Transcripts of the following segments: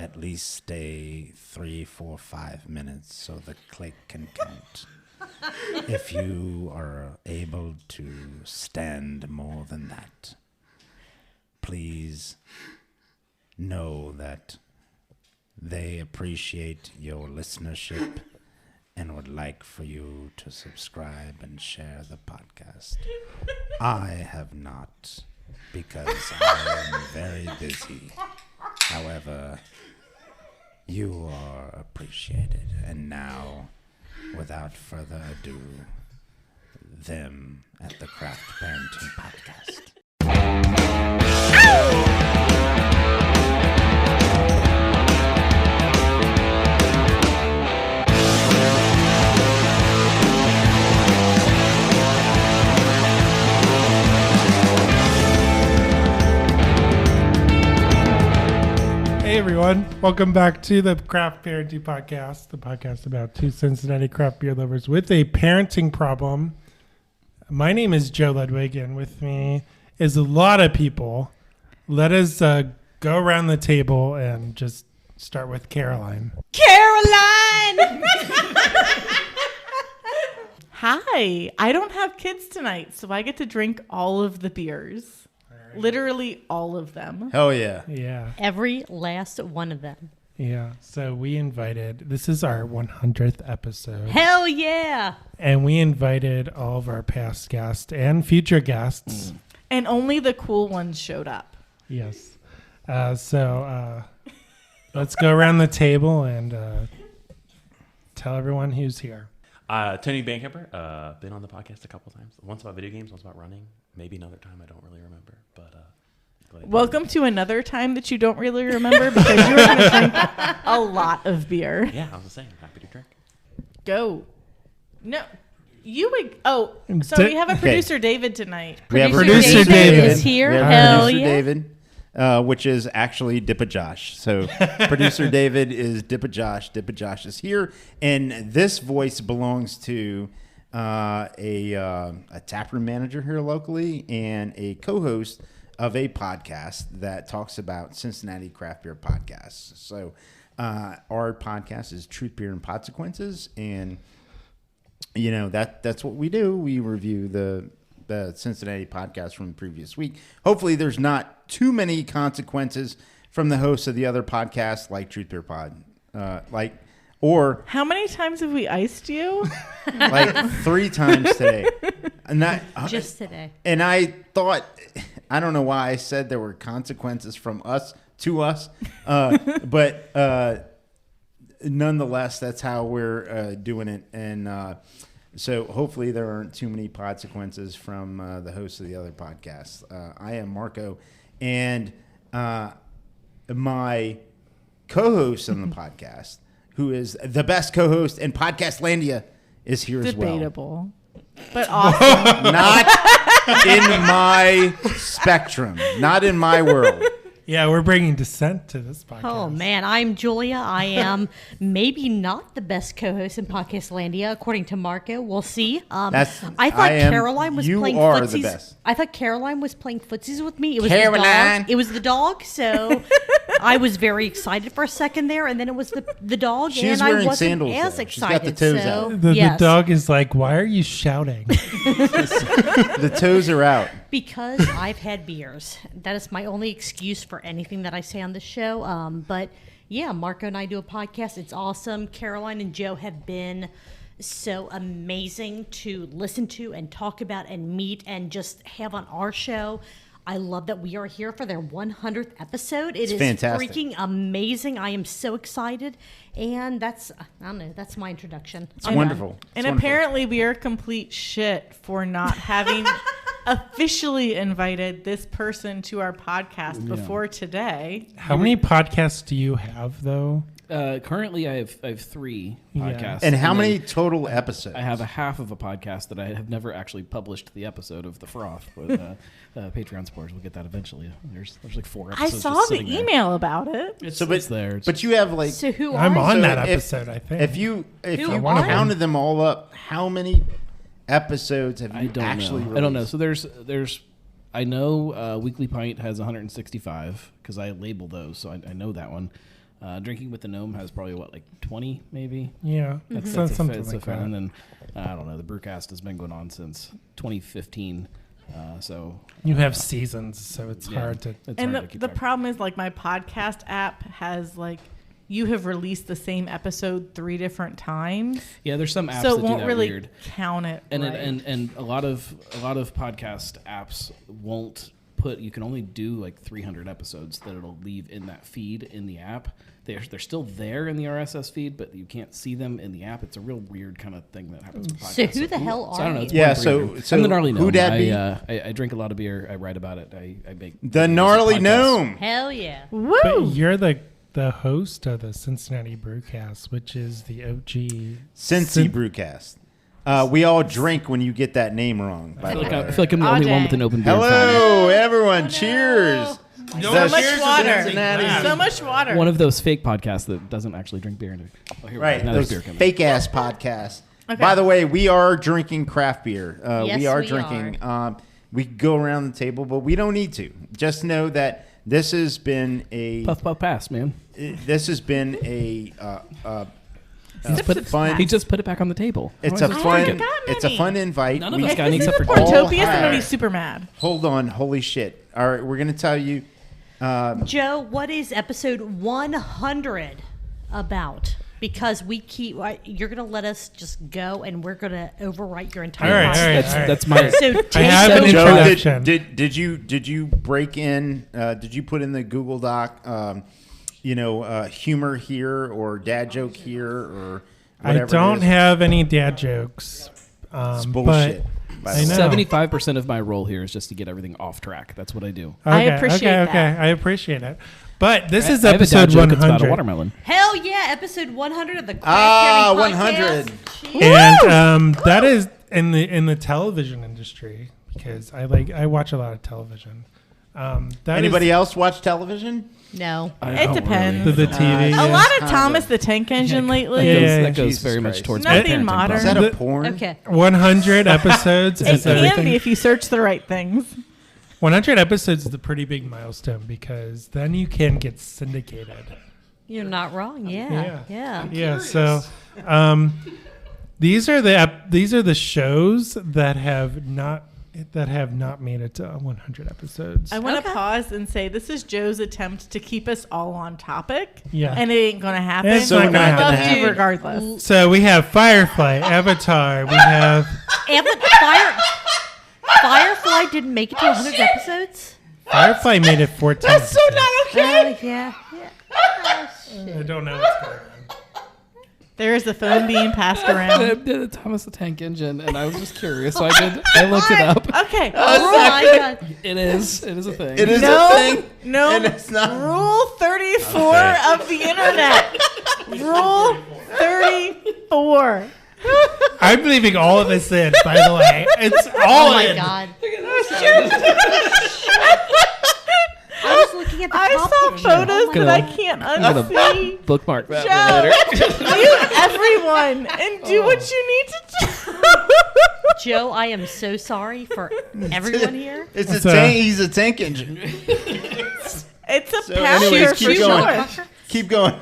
at least stay 3, 4, 5 minutes so the click can count. If you are able to stand more than that, please know that they appreciate your listenership and would like for you to subscribe and share the podcast. I have not, because I am very busy. However, you are appreciated. And now, without further ado, them at the Craft Parenting Podcast. Hey everyone, welcome back to the Craft Parenting Podcast, the podcast about two Cincinnati craft beer lovers with a parenting problem. My name is Joe Ludwig, and with me is a lot of people. Let us go around the table and just start with Caroline. Caroline! Hi, I don't have kids tonight, so I get to drink all of the beers. Literally all of them. Hell yeah. Yeah. Every last one of them. Yeah. So we invited, this is our 100th episode. Hell yeah. And we invited all of our past guests and future guests. And only the cool ones showed up. Yes. So let's go around the table and tell everyone who's here. Tony Bancamper, been on the podcast a couple times. Once about video games, once about running. Maybe another time, I don't really remember. But welcome to another time that you don't really remember because you're going to drink a lot of beer. Yeah, I was just saying, happy to drink. Go. No. You would. Oh, so we have a producer, David, tonight. We have Producer David is here. We have Hell producer yeah. David, which is actually DIPPA Josh. So producer David is DIPPA Josh. DIPPA Josh is here. And this voice belongs to a taproom manager here locally and a co-host of a podcast that talks about Cincinnati craft beer podcasts. So our podcast is Truth, Beer, and Podsequences. And, you know, that's what we do. We review the Cincinnati podcast from the previous week. Hopefully there's not too many consequences from the hosts of the other podcasts like Truth, Beer, Pod. Or How many times have we iced you? like 3 times today. And Just today. And I thought, I don't know why I said there were consequences from us to us. But nonetheless, that's how we're doing it. And so hopefully there aren't too many podsequences from the hosts of the other podcasts. I am Marco. And my co-host on the podcast, who is the best co-host in Podcastlandia, is here as well. Debatable. But awesome. Not in my spectrum. Not in my world. Yeah, we're bringing dissent to this podcast. Oh, man. I'm Julia. I am maybe not the best co-host in Podcastlandia, according to Marco. We'll see. I thought Caroline was playing footsies. The best. I thought Caroline was playing footsies with me. It was Caroline. The dog. It was the dog, so I was very excited for a second there, and then it was the dog, She's and I wearing wasn't sandals, as though. excited. She's got the toes so, out. The yes. dog is like, why are you shouting? The toes are out. Because I've had beers. That is my only excuse for anything that I say on the show. But yeah, Marco and I do a podcast. It's awesome. Caroline and Joe have been so amazing to listen to and talk about and meet and just have on our show. I love that we are here for their 100th episode. It is fantastic. Freaking amazing. I am so excited. And that's my introduction. It's wonderful. And apparently we are complete shit for not having officially invited this person to our podcast before today. How many podcasts do you have, though? Currently, I have 3 podcasts. And how many total episodes? I have a half of a podcast that I have never actually published the episode of The Froth with Patreon supporters. We'll get that eventually. There's like 4 I episodes. saw just the sitting there. email about it. It's But there. you have like. So who I'm are on you? that if- episode, I think. If you are counted them all up, how many episodes have you I don't actually know. released? I don't know. So there's I know Weekly Pint has 165 because I label those, so I know that one. Drinking with the Gnome has probably, 20 maybe? Yeah, That's something it's like fan. that. And then, I don't know, the Brewcast has been going on since 2015. So You have seasons, so it's hard to. it's And hard to keep the track. problem is, like, my podcast app has, like, you have released the same episode 3 different times. Yeah, there's some apps So that it do won't that really weird. count it. And right. and a lot of podcast apps won't put. You can only do like 300 episodes that it'll leave in that feed in the app. They're still there in the RSS feed, but you can't see them in the app. It's a real weird kind of thing that happens with podcasts. So who the hell So I don't are know. you? It's Yeah, 1-300. so I'm the Gnarly Gnome. who'd that be? I drink a lot of beer. I write about it. I make The Gnarly podcasts. Gnome. Hell yeah. Woo! But you're the host of the Cincinnati Brewcast, which is the OG Cincy Brewcast. We all drink when you get that name wrong. By I the feel, way. like I feel like I'm the only one with an open beer. in front of me. Hello, everyone. Cheers. So The much Cheers to water. Cincinnati. So much water. One of those fake podcasts that doesn't actually drink beer. Oh, here we Right, go. Now there's those beer coming. fake ass podcasts. Okay. By the way, we are drinking craft beer. Yes, we are we drinking. We go around the table, but we don't need to. Just know that this has been a Puff puff pass, man. this has been a fun. He just put it back on the table. It's Why a is this fun. drinking? It's a fun invite. None of We- us got any except for Poor all Topia's have- going to be super mad. Hold on, holy shit! All right, we're gonna tell you. Joe, what is episode 100 about? Because you're going to let us just go and we're going to overwrite your entire All right, podcast. all right. That's my. So I take have an over. Joe, introduction. did you break in? Did you put in the Google Doc? Humor here or dad joke here or whatever. I don't it is? have any dad jokes. It's bullshit. by the I way. know. 75% of my role here is just to get everything off track. That's what I do. I appreciate okay. that. I appreciate it. But this is I have a dad episode joke. It's about a 100. watermelon. Hell yeah, episode 100 of the Craft Ah, Parenting 100. Podcast. And that is in the television industry because I watch a lot of television. Anybody else watch television? No. It depends. The TV. A yeah. lot of Kinda. Thomas the Tank Engine lately. Yeah. That goes Jesus very much Christ. towards Nothing my parenting modern. Is problem. that a porn? Okay. 100 episodes It is can everything. be if you search the right things. 100 episodes is a pretty big milestone because then you can get syndicated. You're not wrong. Yeah. Yeah. Yeah. So these are the shows that have not made it to 100 episodes. I want to Okay. pause and say this is Joe's attempt to keep us all on topic. Yeah. And it ain't going to happen. It's not But gonna I love happen. you regardless. So we have Firefly, Avatar. We have Firefly didn't make it to 100 episodes? Firefly made it 14. That's so not okay. Yeah. I don't know what's going on. There is a phone being passed around. The Thomas the Tank Engine, and I was just curious, so I looked it up. Okay. Oh my God. It is a thing. It is No, a thing. no. And it's not. Rule 34 of the internet. Rule 34. I'm leaving all of this in, by the way. It's all Oh my in. God. I was looking at the I top saw picture. photos Oh my that I God. can't I'm gonna unsee. bookmark that Joe, for later. mute everyone and do what you need to do. Joe, I am so sorry for everyone here. It's a So- tank. He's a tank engine. It's a So pasture anyways, for keep sure. going. Keep going.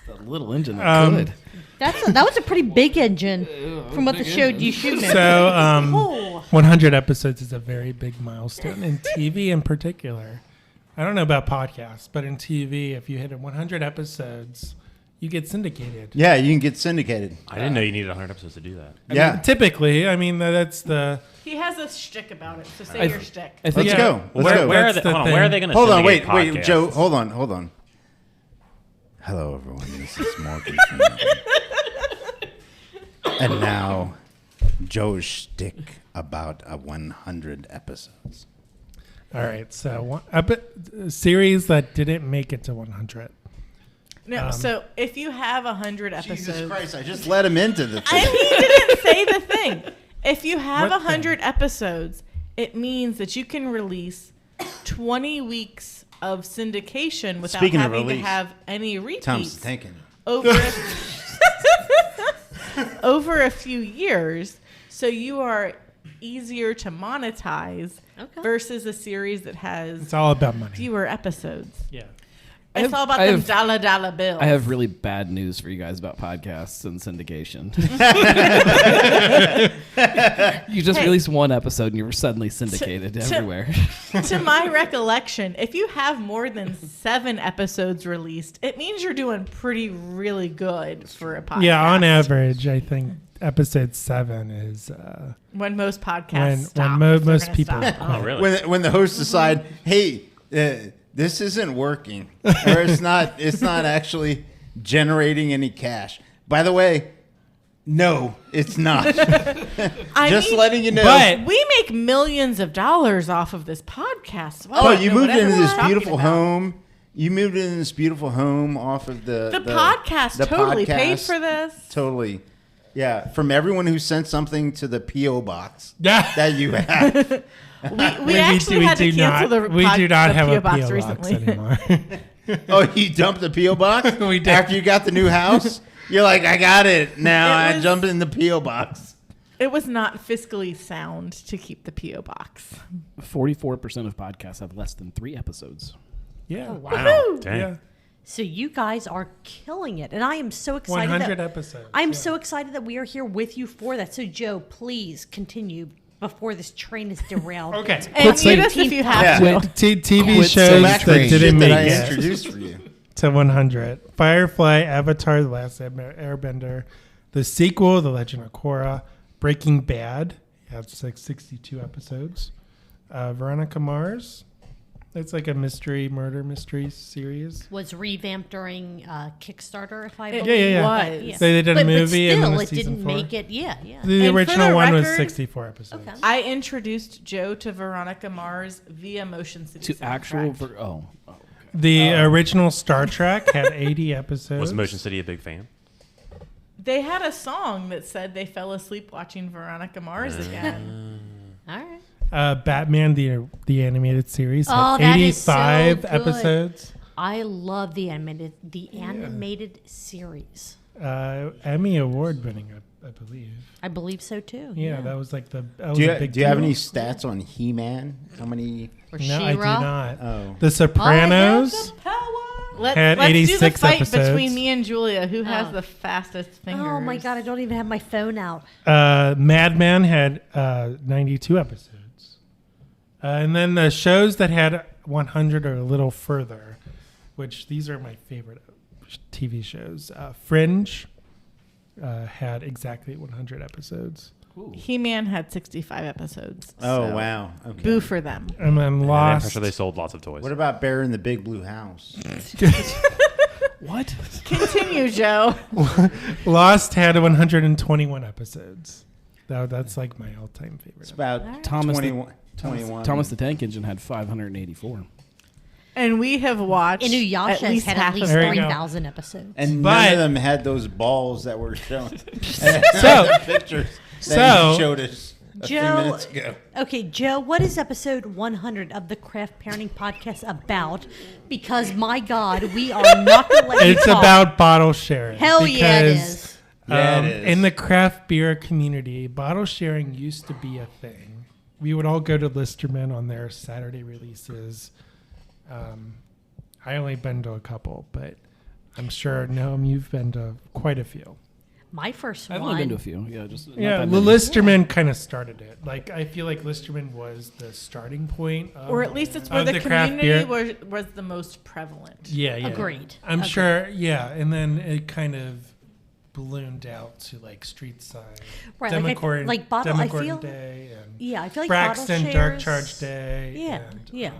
The little engine that could. That was a pretty big engine from what the show you shoot. So, Oh. 100 episodes is a very big milestone in TV in particular. I don't know about podcasts, but in TV, if you hit 100 episodes, you get syndicated. Yeah, you can get syndicated. I didn't know you needed 100 episodes to do that. Yeah. Typically, that's the. He has a shtick about it, so say your shtick. I think Let's Yeah. go. Let's go. Where are That's they? the Hold on, thing. where are they going to Hold on, syndicate wait, podcasts? Joe. Hold on. Hello, everyone. This is Morgan. And now, Joe's shtick about 100 episodes. All right, so a series that didn't make it to 100. No, so if you have 100 episodes, Jesus Christ! I just let him into the and thing. he didn't say the thing. If you have What 100 episodes, it means that you can release 20 weeks of syndication without Speaking of having to release, have any repeats Tom's thinking. over over a few years. So you are easier to monetize Okay. versus a series that has It's all about money. fewer episodes. Yeah. It's all about them dollar bills. I have really bad news for you guys about podcasts and syndication. You just released one episode and you were suddenly syndicated everywhere. To my recollection, if you have more than 7 episodes released, it means you're doing really good for a podcast. Yeah, on average, I think episode 7 is when most podcasts when stop. most people. Oh, really? When the hosts decide, hey, this isn't working, or it's not actually generating any cash. By the way, no, it's not. Letting you know. But we make millions of dollars off of this podcast. Oh, you moved into this beautiful home. You moved into this beautiful home off of the podcast. Totally paid for this. Totally. Yeah, from everyone who sent something to the P.O. box Yeah. that you have. We actually had to cancel the We do not have a box P.O. recently. box anymore. Oh, you dumped the P.O. box? We did. After you got the new house? You're like, I got it. Now I jump in the P.O. box. It was not fiscally sound to keep the P.O. box. 44% of podcasts have less than 3 episodes. Yeah. Wow. Dang. Yeah. So you guys are killing it, and I am so excited. 100 episodes. I'm so excited that we are here with you for that. So Joe, please continue before this train is derailed. Okay. And saying- mute us if you have Yeah. to. TV Quit shows saying that train. didn't Shit make that I it introduced for you. to 100. Firefly, Avatar: The Last Airbender, the sequel, The Legend of Korra, Breaking Bad. Yeah, it's like 62 episodes. Veronica Mars. It's like a murder mystery series. Was revamped during Kickstarter, if I It believe. was. Yeah. They did a movie but and still, then a it season didn't 4. make it. Yeah. The And for original the one was record- 64 episodes. Okay. I introduced Joe to Veronica Mars via Motion City To actual... soundtrack. The original Star Trek had 80 episodes. Was Motion City a big fan? They had a song that said they fell asleep watching Veronica Mars again. All right. Batman, the animated series, Oh, had that is so 85 good. episodes. I love the animated series. Emmy Award winning, I believe. I believe so too. Yeah, that was like that was Do a big you have deal. any stats on He-Man? How many? Or No, I do She-Ra. not. Oh. The Sopranos. Let's Had do the 86 fight episodes. between me and Julia. Who has Oh. the fastest fingers? Oh my god, I don't even have my phone out. Mad Men had 92 episodes. And then the shows that had 100 or a little further, which these are my favorite TV shows. Fringe had exactly 100 episodes. He-Man had 65 episodes. Oh, so wow. Okay. Boo for them. And then I'm Lost. sure they sold lots of toys. What about Bear in the Big Blue House? What? Continue, Joe. Lost had 121 episodes. That's like my all-time favorite. It's about Thomas the- 21. Thomas the Tank Engine had 584. And we have watched at Inuyasha least had half at least of There them. you go. 3,000 episodes. And But- none of them had those balls that were shown. So- Pictures that so- you showed us a few Joe- minutes ago. Okay, Joe, what is episode 100 of the Craft Parenting Podcast about? Because, my God, we are not going to let you It's talk. about bottle sharing. Hell yeah, it because, is. Yeah, it is. In the craft beer community, bottle sharing used to be a thing. We would all go to Listerman on their Saturday releases. I only been to a couple, but I'm sure, Gnome, you've been to quite a few. My first I've one. only been to a few. Yeah, just not Yeah, that the many. Listerman kind of started it. Like, I feel like Listerman was the starting point. Or at least it's where of the the craft community was the most prevalent. Yeah, yeah. Agreed. I'm Agreed. sure, yeah. And then it kind of ballooned out to like street side, Right, like I- Demogorgon, like bottle- I Demogorgon feel- Day, and Yeah, I feel like Braxton bottle Dark shares- Charge Day. Yeah, and, yeah.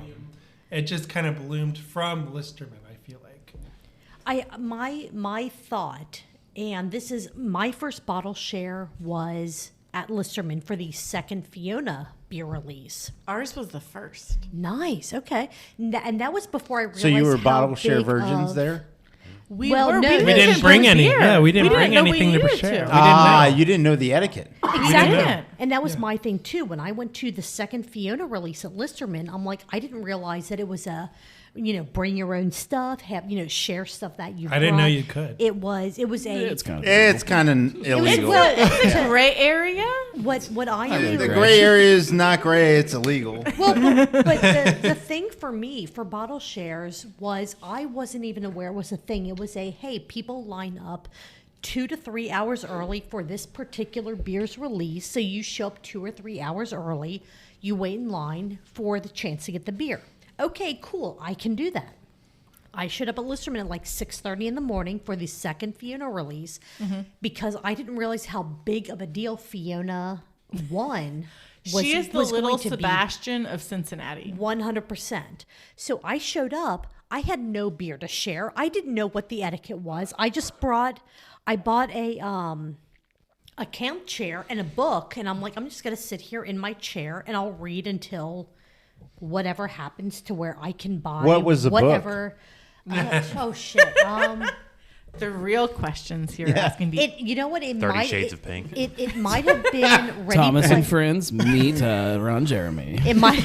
It just kind of bloomed from Listerman, I feel like. My thought, and this is my first bottle share was at Listerman for the second Fiona beer release. Ours was the first. Nice, okay, and that was before I realized. So you were how bottle share big virgins of- there? We Well, were, no. We didn't bring any. beer. Yeah, we didn't bring know we anything to needed share. Ah, know. you didn't know the etiquette. Exactly. didn't. And that was my thing too. When I went to the second Fiona release at Listerman, I'm like, I didn't realize that it was a bring your own stuff, have, share stuff that you I didn't know brought. you could. It was a, It's kind of It's kind of illegal. It's a gray area. what I like am The gray. gray area is not gray; it's illegal. Well, but the thing for me for bottle shares was I wasn't even aware it was a thing. It was hey, people line up 2 to 3 hours early for this particular beer's release. So you show up 2 or 3 hours early. You wait in line for the chance to get the beer. Okay, cool. I can do that. I showed up at Listerman at like 6:30 in the morning for the second Fiona release because I didn't realize how big of a deal Fiona 1 was. She is the was little going to be. Sebastian of Cincinnati. 100%. So I showed up. I had no beer to share. I didn't know what the etiquette was. I bought a camp chair and a book, and I'm like, I'm just gonna sit here in my chair and I'll read until whatever happens to where I can buy What was the book? whatever. Oh shit. The real questions you're asking. You know what? It 30 might, Shades it, of Pink. It might have been Ready Thomas Player- and Friends meet Ron Jeremy. It might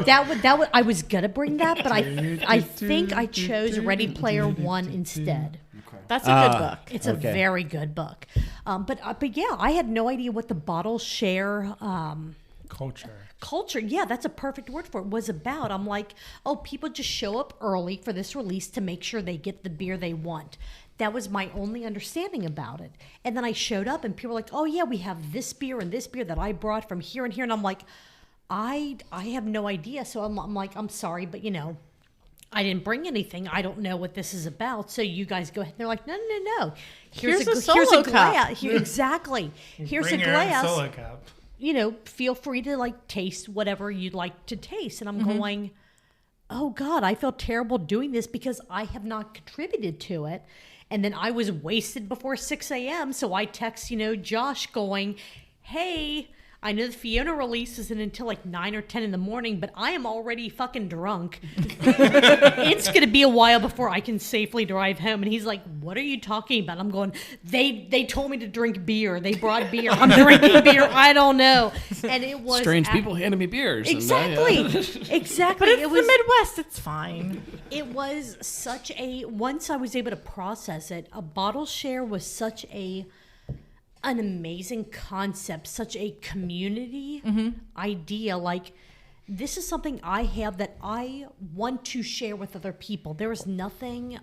that would I was gonna bring that, but I think I chose Ready Player One instead. That's a good book. It's a very good book. But yeah, I had no idea what the bottle share culture. Yeah, that's a perfect word for it. Was about. I'm like, oh, people just show up early for this release to make sure they get the beer they want. That was my only understanding about it. And then I showed up and people were like, oh yeah, we have this beer and this beer that I brought from here and here. And I'm like, I have no idea. So I'm like, I'm sorry, but I didn't bring anything. I don't know what this is about. So you guys go ahead. They're like, no. Here's a solo glass. cup. Exactly. Here's Bring a your own glass. solo cup. Feel free to like taste whatever you'd like to taste. And I'm going, oh God, I feel terrible doing this because I have not contributed to it. And then I was wasted before 6 a.m. So I text, Josh going, hey, I know the Fiona release isn't until like 9 or 10 in the morning, but I am already fucking drunk. It's going to be a while before I can safely drive home. And he's like, what are you talking about? I'm going, they told me to drink beer. They brought beer. I'm drinking beer. I don't know. And it was Strange people handed me beers. Exactly. Exactly. But it's the Midwest. It's fine. It was such once I was able to process it, a bottle share was such an amazing concept, such a community idea. Like, this is something I have that I want to share with other people. There was nothing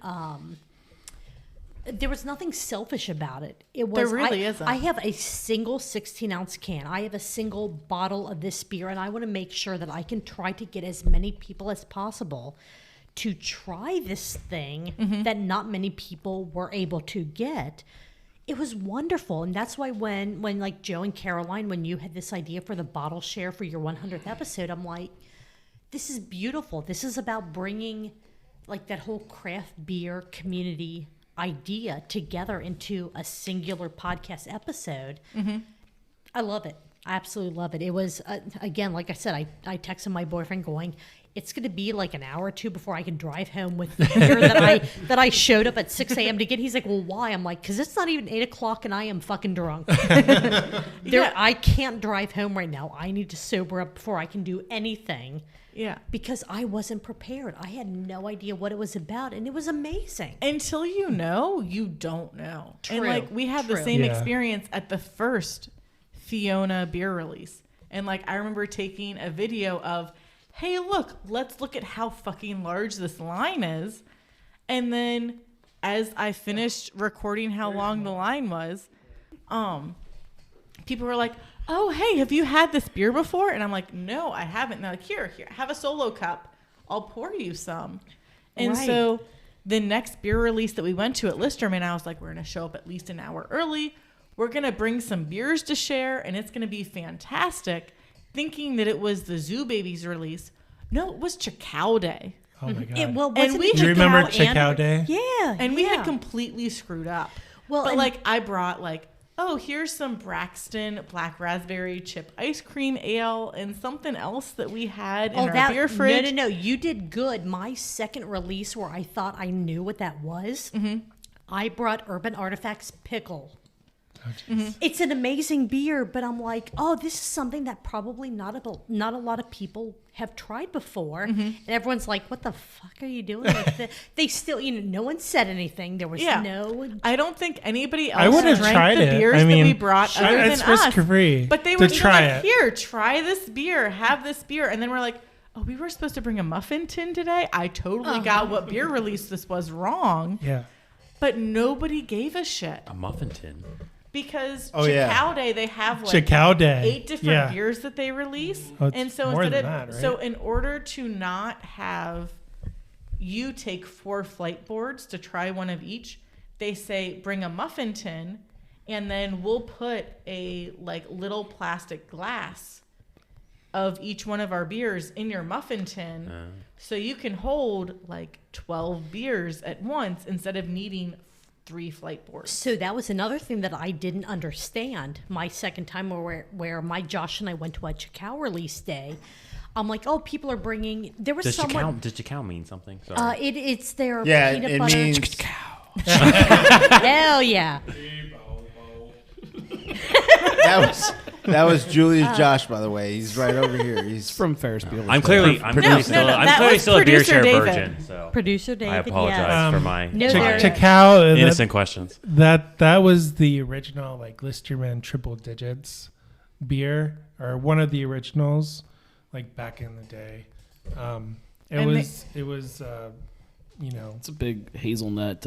selfish about it. It was, There really isn't. I have a single 16-ounce can. I have a single bottle of this beer, and I want to make sure that I can try to get as many people as possible to try this thing that not many people were able to get. It was wonderful. And that's why when like Joe and Caroline, when you had this idea for the bottle share for your 100th episode, I'm like, this is beautiful. This is about bringing like that whole craft beer community idea together into a singular podcast episode. I love it. I absolutely love it. It was, again, like I said, I texted my boyfriend going, it's going to be like an hour or two before I can drive home with the beer that I showed up at 6 a.m. to get. He's like, well, why? I'm like, because it's not even 8 o'clock and I am fucking drunk. I can't drive home right now. I need to sober up before I can do anything. Yeah. Because I wasn't prepared. I had no idea what it was about, and it was amazing. Until you know, you don't know. True, And like we had the true. same Yeah. experience at the first Fiona beer release. And like I remember taking a video of, hey, let's look at how fucking large this line is. And then as I finished recording how long the line was, people were like, oh, hey, have you had this beer before? And I'm like, no, I haven't. And they're like, here, have a solo cup. I'll pour you some. And Right. so the next beer release that we went to at Listerman, I was like, we're going to show up at least an hour early. We're going to bring some beers to share, and it's going to be fantastic. Thinking that it was the Zoo Babies release. No, it was Chicao Day. Oh my god! It, well, And wasn't we it you remember Chicao Chicao and- Day? Yeah. And we yeah. had completely screwed up. Well, But and- like I brought like, oh, here's some Braxton Black Raspberry Chip Ice Cream Ale and something else that we had in our beer fridge. No. You did good. My second release where I thought I knew what that was, I brought Urban Artifacts Pickle. It's an amazing beer, but I'm like, oh, this is something that probably not a lot of people have tried before. And everyone's like, what the fuck are you doing with it? They still, no one said anything. There was no... I don't think anybody else I would have drank tried the it. beers that we brought other than it's us. risk-free But they were to try like, it. here, try this beer, have this beer. And then we're like, oh, we were supposed to bring a muffin tin today? I totally got what beer release this was wrong. Yeah. But nobody gave a shit. A muffin tin. Because yeah. Day, they have like Chicao Day. 8 different beers that they release. Oh, it's and so more instead than of that, right? so in order to not have you take 4 flight boards to try one of each, they say bring a muffin tin, and then we'll put a like little plastic glass of each one of our beers in your muffin tin, so you can hold like 12 beers at once instead of needing 3 flight boards. So that was another thing that I didn't understand my second time where my Josh and I went to a Chicao release day. I'm like, oh, people are bringing... There was Does someone... Chicao mean something? Sorry. It's their Yeah, peanut it butter... means... Hell yeah. That was Julius Josh, by the way. He's right over here. He's From Ferris Bueller's I'm Day. clearly that still was a beer producer share David. virgin. So Producer David, I apologize yes. for my No, there- Chicao. innocent questions. That was the original like Listerman triple digits beer, or one of the originals, like back in the day. It was It's a big hazelnut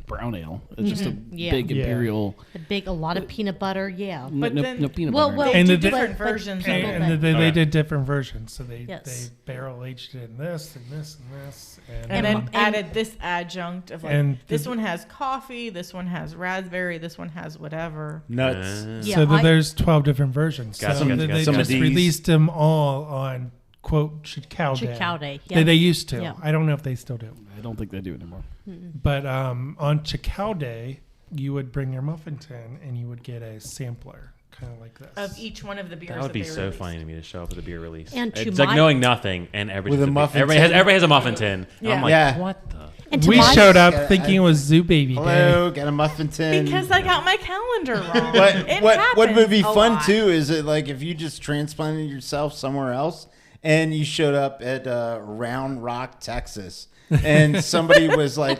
brown ale. It's just a big imperial. A lot of peanut butter, yeah. But no, then- no peanut Well, butter. well, They And do the- different but versions. people of and it. they did different versions. So they Yes. barrel aged it in this and this and this, And then added this adjunct of like, and this the- one has coffee, this one has raspberry, this one has whatever. nuts. Yeah, so there's 12 different versions. Gotcha, So gotcha, they gotcha. Some of just these- released them all on quote Chicao Day. Chicao Day, yeah. They used to. Yeah. I don't know if they still do. I don't think they do anymore. But on Chicao Day, you would bring your muffin tin and you would get a sampler, kind of like this. Of each one of the beers. That would be they so released. funny to me to show up at the beer release. And to it's like my- knowing nothing and everything. With a muffin everybody tin? has a muffin tin. And I'm like, Yeah. what the? And to We my- showed up Yeah, thinking it was Zoo Baby Day. Hello, got a muffin tin. Because I got my calendar wrong. But It what would happens be a fun lot. too is it like if you just transplanted yourself somewhere else and you showed up at Round Rock, Texas, and somebody was like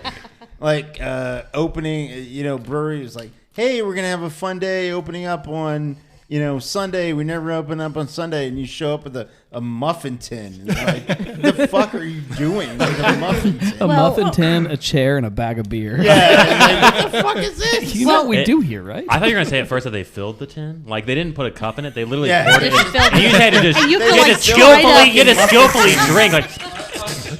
opening, brewery was like, hey, we're gonna have a fun day opening up on Sunday. We never open up on Sunday, and you show up with a muffin tin. And they're like, the fuck are you doing with a muffin tin? A muffin tin, a chair, and a bag of beer. Yeah, and like, what the fuck is this? You know what we do here, right? I thought you were gonna say at first that they filled the tin. Like they didn't put a cup in it. They literally Yeah. poured it. Just filled And you had to just And you you could, had like, to try skillfully drink like.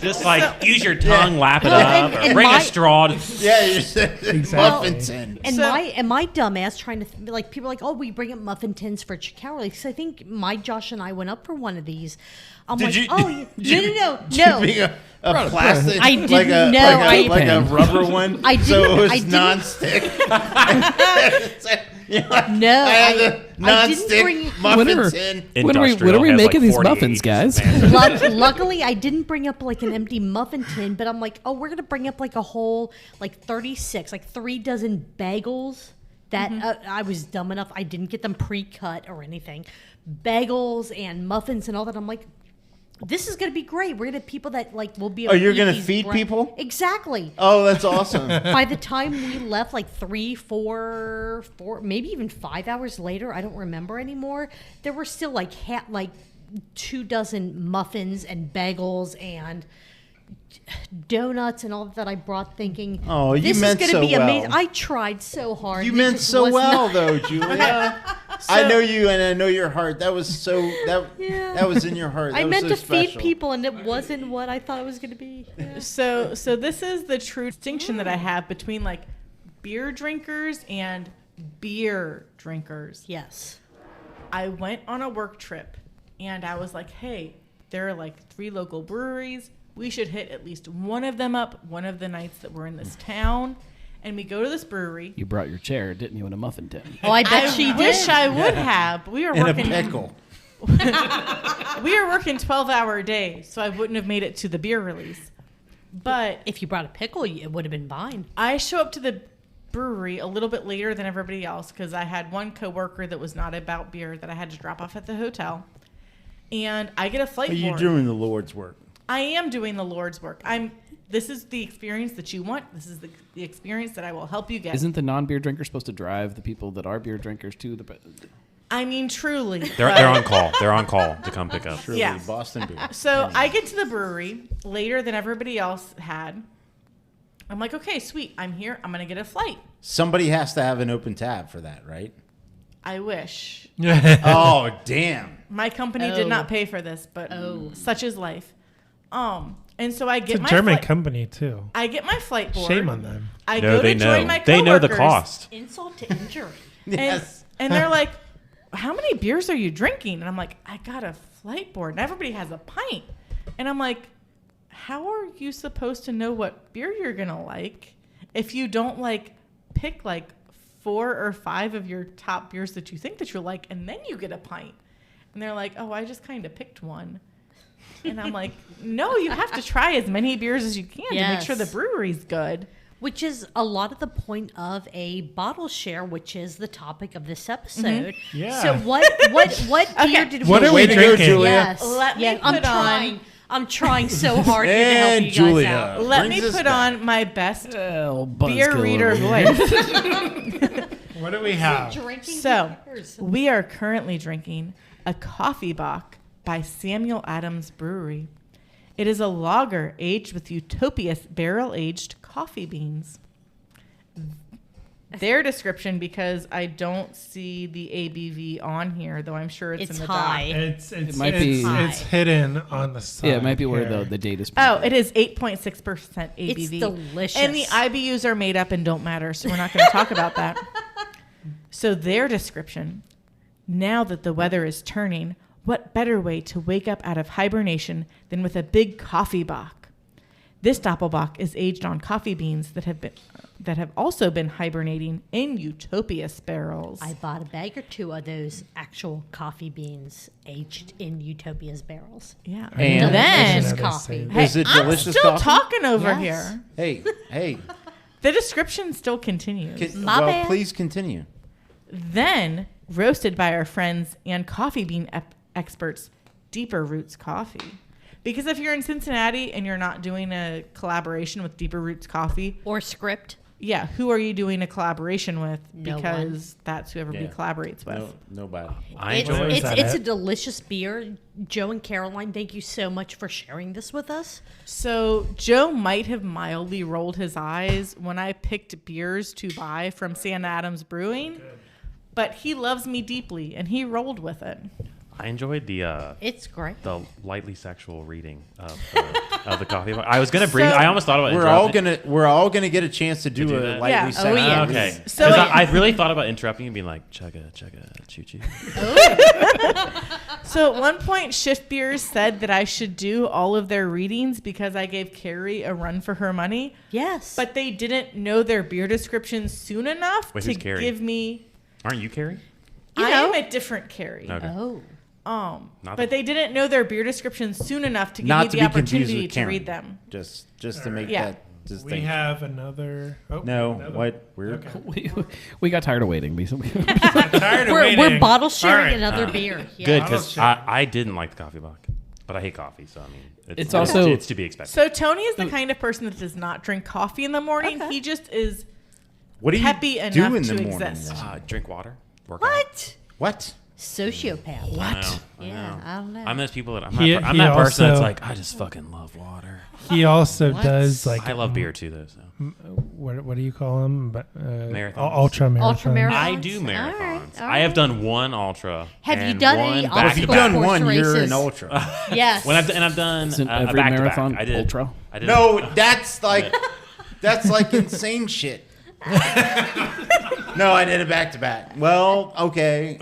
Just like use your tongue, lap it Well, up, and- or and bring my- a straw. Yeah, you're saying muffin tin. And So- my dumbass trying to like people are like, oh, we bring up muffin tins for Chicao. Because I think my Josh and I went up for one of these. I'm Did like, you- oh Did no. Being a plastic, I didn't like a, know. like a rubber one, I so didn't- it was I didn't- non-stick. No, I had the I didn't non-stick bring- muffin Whenever- tin. When are we Industrial has, making these 48 muffins, guys? man. Luckily, I didn't bring up like an empty muffin tin, but I'm like, oh, we're gonna bring up like a whole like 36, like 3 dozen bagels. That I was dumb enough. I didn't get them pre-cut or anything. Bagels and muffins and all that. I'm like, this is gonna be great. We're gonna have people that like will be. Able Oh, you're to eat gonna these feed people? Exactly. Oh, that's awesome. By the time we left, like 3, 4, maybe even 5 hours later, I don't remember anymore. There were still like 2 dozen muffins and bagels and donuts and all that I brought, thinking, Oh, you this meant is going to so be amazing. well. I tried so hard. You It meant just so was well, not- though, Julia. I know you, and I know your heart. That was so that was in your heart. That I was meant so to special. feed people, and it wasn't what I thought it was going to be. Yeah. So this is the true distinction that I have between like beer drinkers and beer drinkers. Yes. I went on a work trip and I was like, hey, there are like 3 local breweries. We should hit at least one of them up one of the nights that we're in this town. And we go to this brewery. You brought your chair, didn't you, in a muffin tin? Oh, I bet she did. wish I would have. But we were And a working pickle. We were working 12-hour days, so I wouldn't have made it to the beer release. But If you brought a pickle, it would have been fine. I show up to the brewery a little bit later than everybody else because I had one coworker that was not about beer that I had to drop off at the hotel. And I get a flight Are you board. doing the Lord's work? I am doing the Lord's work. This is the experience that you want. This is the experience that I will help you get. Isn't the non-beer drinker supposed to drive the people that are beer drinkers to the? I mean, truly. They're on call. They're on call to come pick up. Truly, Yeah. Boston beer. So I get to the brewery later than everybody else had. I'm like, okay, sweet. I'm here. I'm going to get a flight. Somebody has to have an open tab for that, right? I wish. Oh, damn. My company did not pay for this, but such is life. And so I get It's a my German flight. company too. I get my flight board. Shame on them. I No, go they to join know. my They know the coworkers, cost. Insult to injury. Yes. And they're like, how many beers are you drinking? And I'm like, I got a flight board and everybody has a pint. And I'm like, how are you supposed to know what beer you're going to like if you don't pick 4 or 5 of your top beers that you think that you'll like and then you get a pint? And they're like, oh, I just kind of picked one. And I'm like, no, you have to try as many beers as you can to make sure the brewery's good. Which is a lot of the point of a bottle share, which is the topic of this episode. Yeah. So what beer did What we are we Way to go, drinking? Julia. Yes. Let me I'm put trying. on- I'm trying so hard here to help And you Julia. guys out. Let me Brings us put back. on my best Buzzkill beer reader over here. voice. What do we have? Drinking So, beers. we are currently drinking a Coffee Bock by Samuel Adams Brewery. It is a lager aged with Utopia's barrel-aged coffee beans. Their description, because I don't see the ABV on here, though I'm sure it's in the high. doc. It's might be- it's hidden on the side. Yeah, it might be where here. the date is. Oh, it is 8.6% ABV. It's delicious. And the IBUs are made up and don't matter, so we're not going to talk about that. So their description, now that the weather is turning, what better way to wake up out of hibernation than with a big coffee bock? This Doppelbock is aged on coffee beans that have also been hibernating in Utopia barrels. I bought a bag or 2 of those actual coffee beans aged in Utopia's barrels. Yeah. And- then, Delicious coffee. hey, Is it I'm delicious still coffee? talking over Yes. here. Hey. The description still continues. My well, bad. please continue. Then roasted by our friends and coffee bean experts, Deeper Roots Coffee. Because if you're in Cincinnati and you're not doing a collaboration with Deeper Roots Coffee, Or script. yeah, who are you doing a collaboration with? No Because that's who everybody Yeah. collaborates with. Nobody. I It's, enjoy is it. that it's it? a delicious beer. Joe and Caroline, thank you so much for sharing this with us. So Joe might have mildly rolled his eyes when I picked beers to buy from Sam Adams Brewing, but he loves me deeply and he rolled with it. I enjoyed the It's great. lightly sexual reading of the coffee. I was gonna bring. I almost thought about. We're all gonna get a chance to do do a that? lightly Yeah. sexual Oh, yeah. Okay. reading. So So it- I really thought about interrupting and being like, chugga, choo choo. So at one point, Shift Beers said that I should do all of their readings because I gave Carrie a run for her money, Yes. but they didn't know their beer descriptions soon enough Wait, to who's Carrie? give me. Aren't you Carrie? You I know. am a different Carrie. Okay. Oh. Not But the- they didn't know their beer descriptions soon enough to give Not me to the be confused opportunity with to Karen. read them. Just to make Yeah. that We distinction. have another. Oh, No, another. what? We're Okay. we got tired of waiting. Tired of We're waiting. bottle sharing All right. another beer. Yeah. Good, Bottle because share. I didn't like the coffee block, but I hate coffee, so I mean, It's also- it's to be expected. So Tony is the kind of person that does not drink coffee in the morning. Okay. He just is What do you peppy do enough in the to morning? exist. Drink water. Work out. What? What? Sociopath. I know. Yeah, I don't know. I'm those people that I'm He- that, I'm he that person that's also- like, I just fucking love water. He also does like I love beer too, though. So what do you call them? But Marathons. ultra marathons. Ultra marathons. I do All right, marathons. all I have right. done one ultra. Have you and done one any back If you've to obstacle back. done course one, you're races? an ultra. Yes. I've done Isn't a every back-to-back. marathon I did ultra? I did No, that's like insane shit. No, I did it back to back. Well, okay.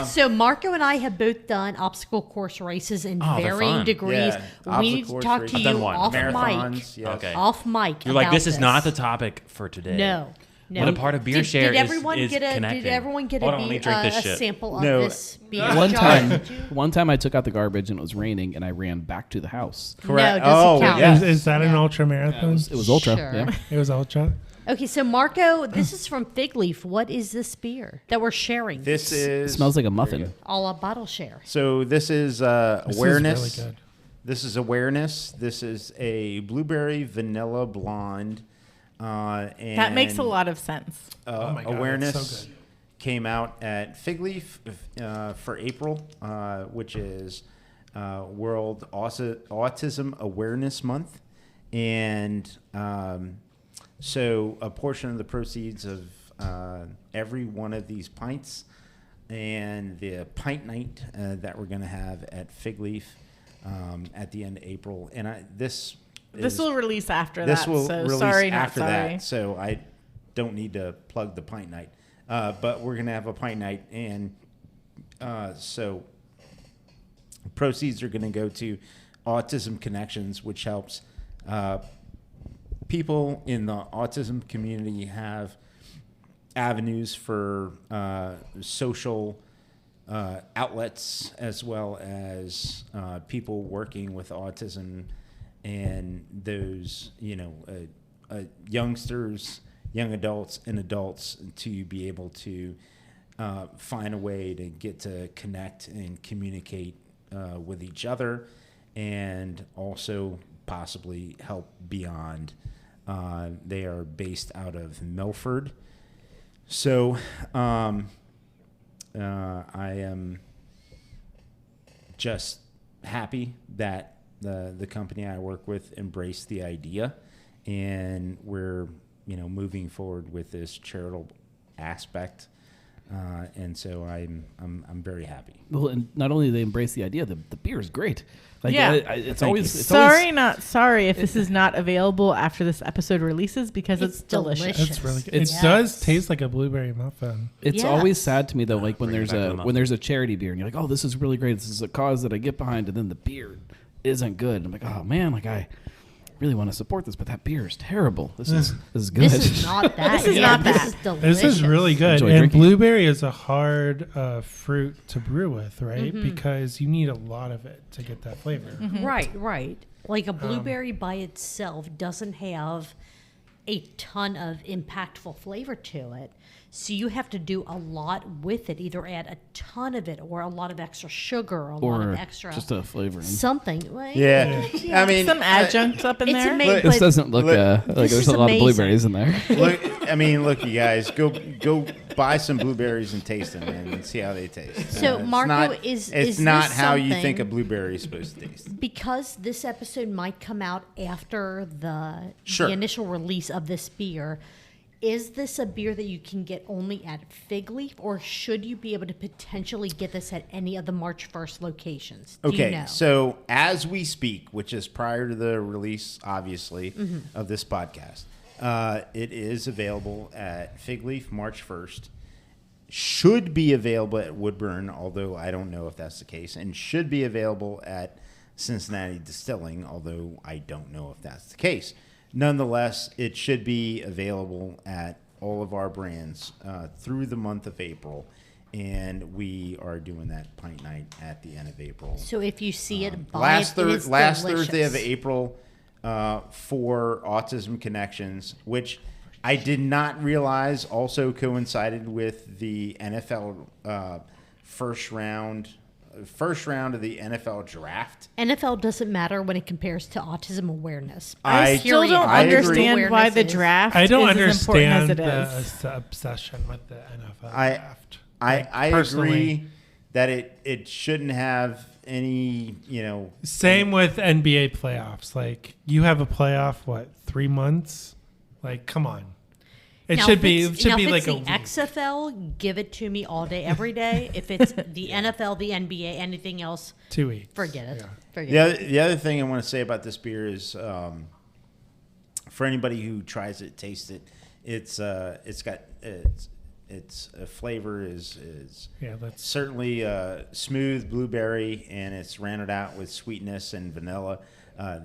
So Marco and I have both done obstacle course races in Oh, they're varying fun. degrees. Yeah, We obstacle need to course talk races. to I've done you one. off mic. Marathons, yes. Okay. Off mic. You're like, about this is not the topic for today. No. No. What a part of beer share did everyone is get a connecting. Did everyone get Hold a, on, let me beer, drink this a shit. sample of No. this beer? One Josh, time, did you? one time I took out the garbage and it was raining, and I ran back to the house. Correct. No, it doesn't Oh, count. yeah. Is that an Yeah. ultra marathon? It was ultra. Sure. Yeah. It was ultra. Okay, so Marco, this is from Fig Leaf. What is this beer that we're sharing? This It is smells like a muffin. All a bottle share. So this is This awareness. is really good. This is awareness. This is a blueberry vanilla blonde. And That makes a lot of sense. Oh my God, awareness it's so good. came out at Fig Leaf for April, which is World Autism Awareness Month, and so a portion of the proceeds of every one of these pints and the pint night that we're going to have at Fig Leaf at the end of April, and this Will release after this that. will So release sorry, after not sorry. that, so I don't need to plug the pint night. But we're gonna have a pint night, and so proceeds are gonna go to Autism Connections, which helps people in the autism community have avenues for social outlets, as well as people working with autism and those, youngsters, young adults, and adults to be able to find a way to get to connect and communicate with each other, and also possibly help beyond. They are based out of Milford. So I am just happy that the company I work with embraced the idea, and we're moving forward with this charitable aspect, and so I'm very happy. Well, and not only do they embrace the idea, the beer is great. Like, Yeah. it's Thank always you. it's Sorry, always, not sorry if this is not available after this episode releases because it's delicious. It's really good. It's- It does taste like a blueberry muffin. It's Yes. always sad to me though, like when Bring it there's back to a the muffin. when there's a charity beer and you're like, oh, this is really great. This is a cause that I get behind, and then the beer isn't good. I'm like, oh man, like I really want to support this, but that beer is terrible. This is good. This is not that. This is not This that. is delicious. This is really good. Enjoy And drinking. blueberry is a hard fruit to brew with, right? Mm-hmm. Because you need a lot of it to get that flavor. Right. Like a blueberry by itself doesn't have a ton of impactful flavor to it. So you have to do a lot with it, either add a ton of it or a lot of extra sugar or a lot or of extra just a flavoring. something. Well, Yeah, I mean, Some adjuncts up in It's there. amazing. This doesn't look like This there's is a lot amazing. of blueberries in there. look, you guys, go buy some blueberries and taste them and see how they taste. So, It's Marco, not, is it's this not how you something- think a blueberry is supposed to taste. Because this episode might come out after the Sure. initial release of this beer, is this a beer that you can get only at Fig Leaf, or should you be able to potentially get this at any of the March 1st locations? Do Okay, you know? so as we speak, which is prior to the release, obviously, Mm-hmm. of this podcast, it is available at Fig Leaf March 1st. Should be available at Woodburn, although I don't know if that's the case, and should be available at Cincinnati Distilling, although I don't know if that's the case. Nonetheless, it should be available at all of our brands through the month of April, and we are doing that pint night at the end of April. So if you see it, buy Last it. It is last delicious. Thursday of April for Autism Connections, which I did not realize also coincided with the NFL first round of the NFL draft. NFL doesn't matter when it compares to autism awareness. I still Period. don't I agree. understand why the Awareness is- draft I don't is as important as understand it the is. obsession with the NFL I- draft. I personally. agree that it shouldn't have any, Same with NBA playoffs. Like, you have a playoff, 3 months? Like, come on. It Now, should if be. it's- It should now, be if like it's a the week. XFL, give it to me all day, every day. If it's the NFL, the NBA, anything else, 2 weeks. forget it. Yeah. Forget it. The other thing I want to say about this beer is, for anybody who tries it, taste it. It's flavor is Yeah, that's certainly smooth blueberry, and it's rounded out with sweetness and vanilla.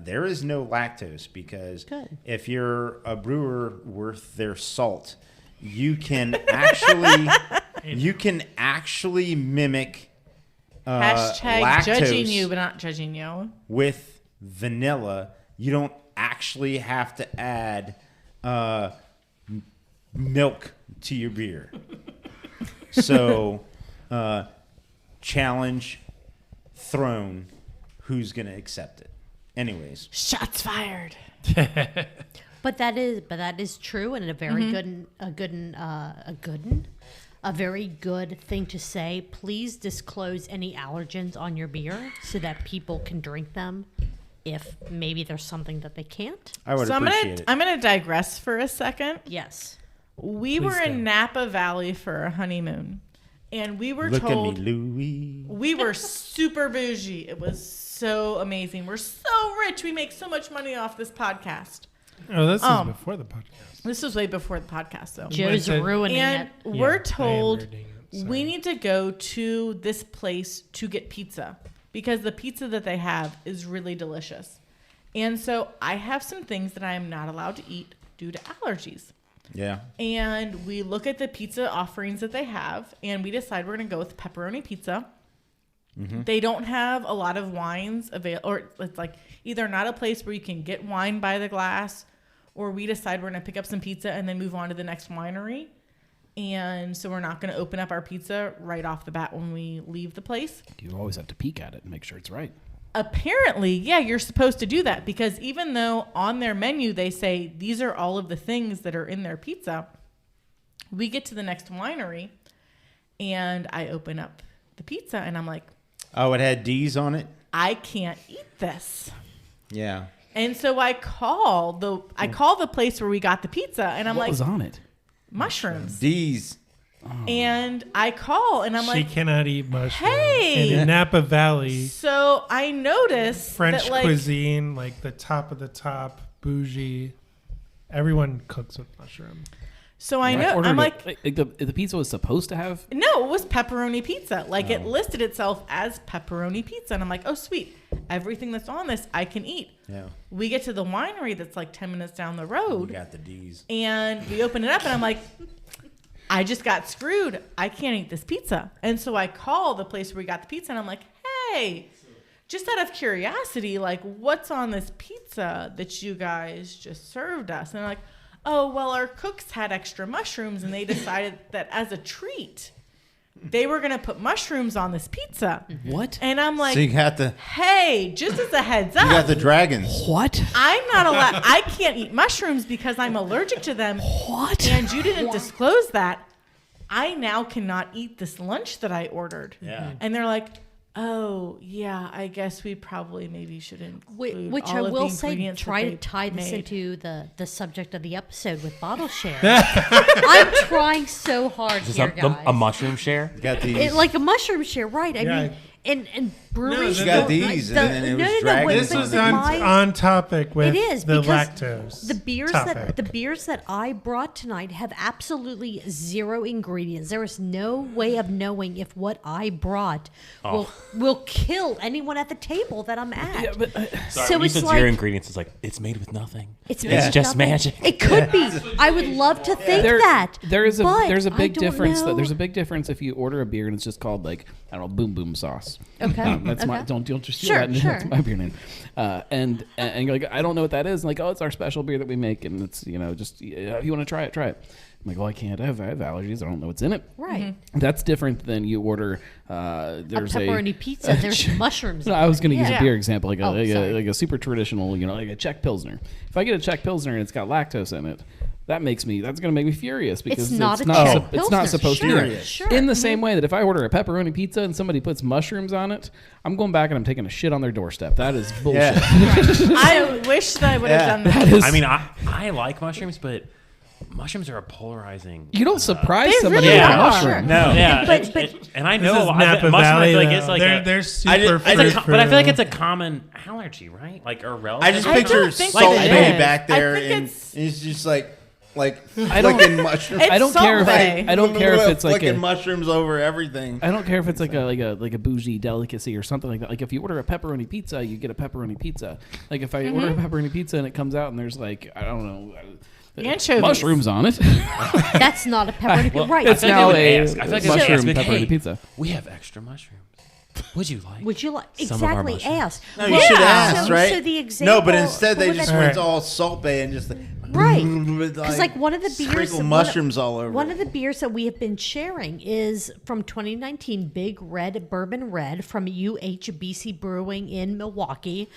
There is no lactose, because Good. if you're a brewer worth their salt, you can actually mimic Hashtag lactose judging you, but not judging you. with vanilla. You don't actually have to add milk to your beer. So, challenge thrown. Who's going to accept it? Anyways. Shots fired. But that is true, and a very a very good thing to say. Please disclose any allergens on your beer so that people can drink them if maybe there's something that they can't. I would appreciate it. I'm gonna digress for a second. Yes. We were in Napa Valley for a honeymoon, and we were told at me, Louie. we were super bougie. It was so amazing. We're so rich. We make so much money off this podcast. Oh, this is before the podcast. This was way before the podcast, though. Joe's ruining And it. we're told ruining it, sorry. we need to go to this place to get pizza because the pizza that they have is really delicious. And so I have some things that I am not allowed to eat due to allergies. Yeah. And we look at the pizza offerings that they have, and we decide we're going to go with pepperoni pizza. Mm-hmm. They don't have a lot of wines available, or it's like either not a place where you can get wine by the glass, or we decide we're going to pick up some pizza and then move on to the next winery. And so we're not going to open up our pizza right off the bat when we leave the place. You always have to peek at it and make sure it's right. Apparently, yeah, you're supposed to do that because even though on their menu they say these are all of the things that are in their pizza, we get to the next winery and I open up the pizza and I'm like, Oh, it had D's on it? I can't eat this. Yeah. And so I call the place where we got the pizza and I'm What like, was on it? mushrooms. D's. And I call and I'm She like, cannot eat mushrooms. Hey! And in Napa Valley, so I noticed French that, like, cuisine, like the top of the top, bougie. Everyone cooks with mushroom. So I I know, ordered I'm it- like, the pizza was supposed to have. no, it was pepperoni pizza. Like it listed itself as pepperoni pizza. And I'm like, oh, sweet. Everything that's on this, I can eat. Yeah. We get to the winery that's like 10 minutes down the We road got the D's. and we open it up and I'm like, I just got screwed. I can't eat this pizza. And so I call the place where we got the pizza and I'm like, hey, just out of curiosity, like what's on this pizza that you guys just served us? And they're like, oh, well, our cooks had extra mushrooms and they decided that as a treat, they were going to put mushrooms on this pizza. What? And I'm like, So you got the hey, just as a heads up, you got the dragons. What? I'm not allowed. I can't eat mushrooms because I'm allergic to them. What? And you didn't disclose that. I now cannot eat this lunch that I ordered. Yeah. And they're like, oh, yeah, I guess we probably maybe shouldn't include Which all I of will the say, ingredients try that to they tie this made." into the subject of the episode with bottle share. I'm trying so hard Is this here, guys. a mushroom share? You got these. It, like a mushroom share, right? I Yeah. mean, and breweries. No, you got the- these, and then it was dragons. This on is it. on topic with It is the because lactose. the beers that I brought tonight have absolutely zero ingredients. There is no way of knowing if what I brought will kill anyone at the table that I'm at. Yeah, but Sorry, So when you it's said like- zero ingredients, it's like it's made with nothing. It's just nothing. magic. It could be. I would love to think that. There's a but there's a I big don't difference. know. There's a big difference if you order a beer and it's just called like I don't know, Boom Boom Sauce. Okay. That's my Okay. don't just steal Sure, that. sure. That's my beer name. And you're like I don't know what that is. And like oh, it's our special beer that we make, and it's just if you want to try it, try it. I'm like, well, I can't. I have allergies. I don't know what's in it. Right. That's different than you order. There's a pepperoni pizza. There's mushrooms. No, I was going to use Yeah. a beer example, like sorry. like a super traditional, like a Czech Pilsner. If I get a Czech Pilsner and it's got lactose in it, that's going to make me furious because It's not a not, Czech it's not Pilsner. supposed Sure, to be. sure. In the same way that if I order a pepperoni pizza and somebody puts mushrooms on it, I'm going back and I'm taking a shit on their doorstep. That is bullshit. I wish that I would have done that. That is, I mean, I like mushrooms, but mushrooms are a polarizing. you don't surprise They somebody really with a are. mushroom. No. Yeah, But- and I This know is a lot. Napa Mushroom, Valley. I feel like though. it's like they're a, super it's a, fruit but I feel like fruit. it's a common allergy, right? Like or relative. I just I picture don't think Salt it Bay is. back there, I think and it's- it's just like I don't- flicking mushrooms. It's I don't care if Salt Bae. I don't care if it's like flicking a mushrooms over everything. I don't care if it's like a bougie delicacy or something like that. Like if you order a pepperoni pizza, you get a pepperoni pizza. Like if I order a pepperoni pizza and it comes out and there's like I don't know Anchovies. mushrooms on it. That's not a pepperoni pizza. Right. It's I feel now like they a would ask. I feel like they would mushroom ask, like, pepperoni hey, pizza. We have extra mushrooms. Would you like? Would you like Some of our exactly mushrooms. ask? No, you should ask, so, right? So the example. No, but instead they what just would went that- all Salt Bay and just like Right. Because like one of the beers, sprinkle mushrooms all over. One of the beers that we have been sharing is from 2019, Big Red Bourbon Red from UHBC Brewing in Milwaukee.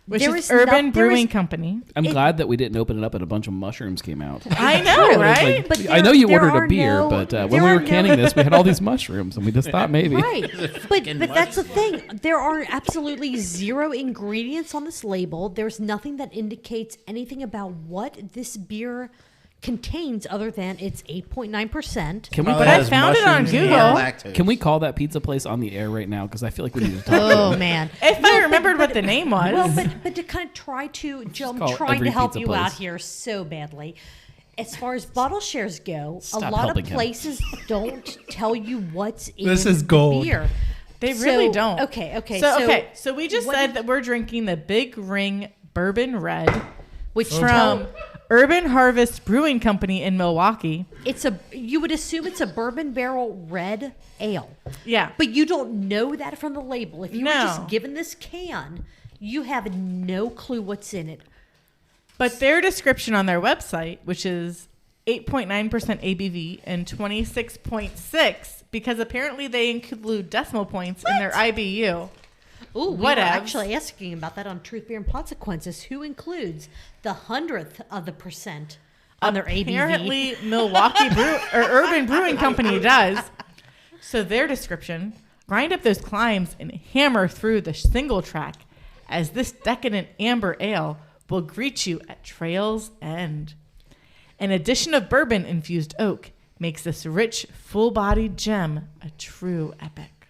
Which is Urban Brewing Company. I'm glad that we didn't open it up and a bunch of mushrooms came out. I know, right? But I know you there ordered are a beer, no- but when there we are were canning this, we had all these mushrooms, and we just thought maybe. Right. But that's the thing. There are absolutely 0 ingredients on this label. There's nothing that indicates anything about what this beer contains other than it's 8.9%. Can we? But I found it on Google. Can we call that pizza place on the air right now? Because I feel like we need to talk. Oh man! If I remembered what the name was. Well, but to kind of try to, Joe, I'm call trying every to help pizza you place. out here so badly. As far as bottle shares go, Stop a lot helping of him. places don't tell you what's in This is the gold. beer. They really So- don't. Okay. So we just what said did- that we're drinking the Big Ring Bourbon Red, Which from Urban Harvest Brewing Company in Milwaukee. you would assume it's a bourbon barrel red ale. Yeah. But you don't know that from the label. If you were No. just given this can, you have no clue what's in it. But their description on their website, which is 8.9% ABV and 26.6, because apparently they include decimal points in their IBU. Ooh, we What were else? actually asking about that on Truth Beer and Podsequences. Who includes the 100th of the percent on their ABV? Apparently, Milwaukee Urban Brewing Company does. So their description: grind up those climbs and hammer through the single track, as this decadent amber ale will greet you at trail's end. An addition of bourbon-infused oak makes this rich, full-bodied gem a true epic.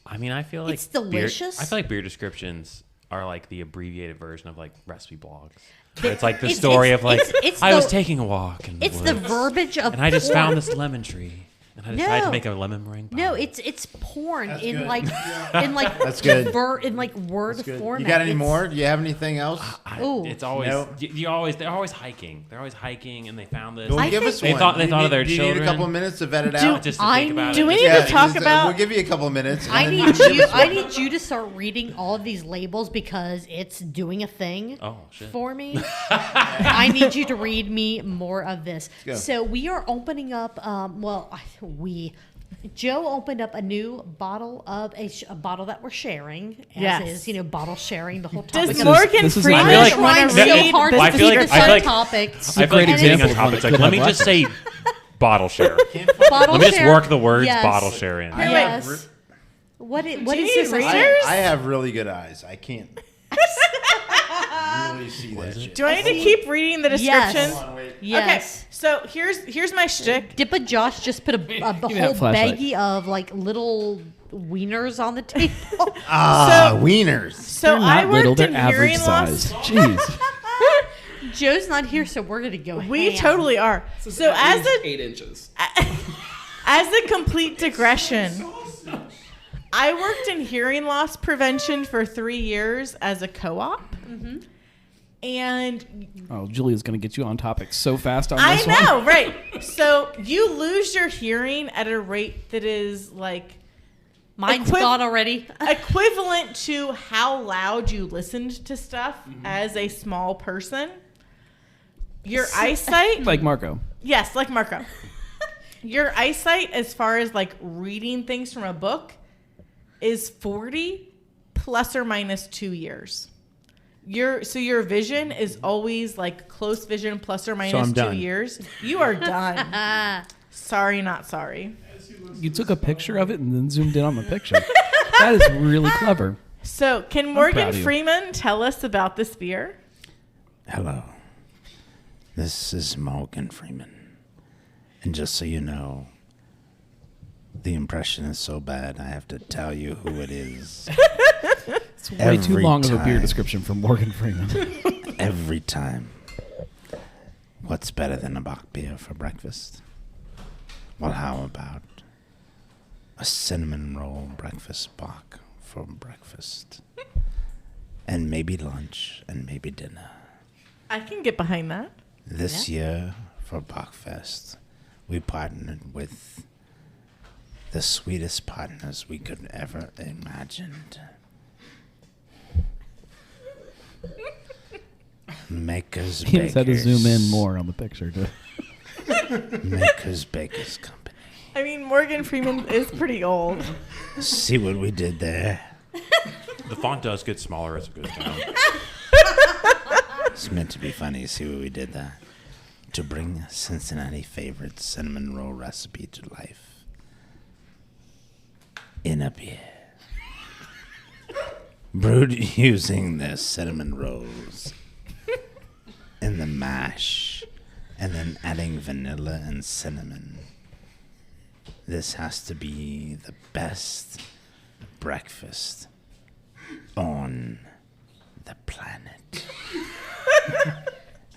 I mean, I feel like It's delicious. I feel like beer descriptions are like the abbreviated version of like recipe blogs. The- It's like the it's- story it's- of like it's I was the- taking a walk in the It's the woods, verbiage of and I just porn. found this lemon tree, and I decided No. to make a lemon meringue pie. No, it's porn in good. like That's good. in like word Good. format. You got any It's- more? Do you have anything else? Ooh. It's always No. they're always hiking. They're always hiking, and they found this. Well, I give think- us They one. thought- they Do you thought of need- their do you need a children. couple minutes to vet it Do- out? just to I think about do it. we need to talk about- We'll give you a couple minutes. and I then need give you. us I one. need you to start reading all of these labels because it's doing a thing Oh shit! for me. I need you to read me more of this. go. So we are opening up. Joe opened up a new bottle of a bottle that we're sharing. As Yes. is, bottle sharing the whole Does topic. This is- Morgan this is- Freeman I feel like- want trying to so read hard this I to feel keep like- this I feel on like- topic. I feel like great you're getting example on of topics. what Like, it let me could just say bottle share. Bottle Let me just share. work the words Yes. bottle share in. Yes. What is you this? need readers? I have really good eyes. I can't really see that shit. Do I need to keep reading the Yes. description? Hold on, wait. Yes. Okay, so here's my shtick. DIPPA Josh just put a me whole that flashlight. baggie of like little wieners on the table. Ah, So- wieners. So They're I not worked little; they're in average hearing loss. size. Jeez. Joe's not here, so we're gonna go. We ham. totally are. So as a 8 inches. as a complete digression, I worked in hearing loss prevention for 3 years as a co-op. And Oh, Julia's gonna get you on topic so fast on I this one. know, right? So you lose your hearing at a rate that is like Mine's Equiv- gone already. equivalent to how loud you listened to stuff as a small person. Your eyesight, Like Marco. yes, like Marco. Your eyesight, as far as like reading things from a book, is 40 plus or minus 2 years. Your vision is always like close vision plus or minus I'm 2 done. years. You are done. Sorry, not sorry. You took a picture of it and then zoomed in on the picture. That is really clever. So, can proud Morgan of you. Freeman tell us about this beer? Hello. This is Morgan Freeman. And just so you know, the impression is so bad I have to tell you who it is. It's way too Every long of a beer time. description from Morgan Freeman. Every time. What's better than a Bach beer for breakfast? Well, how about a cinnamon roll breakfast Bach for breakfast? And maybe lunch and maybe dinner. I can get behind that. This year for Bachfest, we partnered with the sweetest partners we could ever imagined. Makers He just had to Bakers. zoom in more on the picture. Makers Bakers Company. I mean, Morgan Freeman is pretty old. See what we did there? The font does get smaller as it goes down. It's meant to be funny. See what we did there? To bring Cincinnati favorite cinnamon roll recipe to life. In a beer. Brewed using the cinnamon rolls in the mash and then adding vanilla and cinnamon. This has to be the best breakfast on the planet.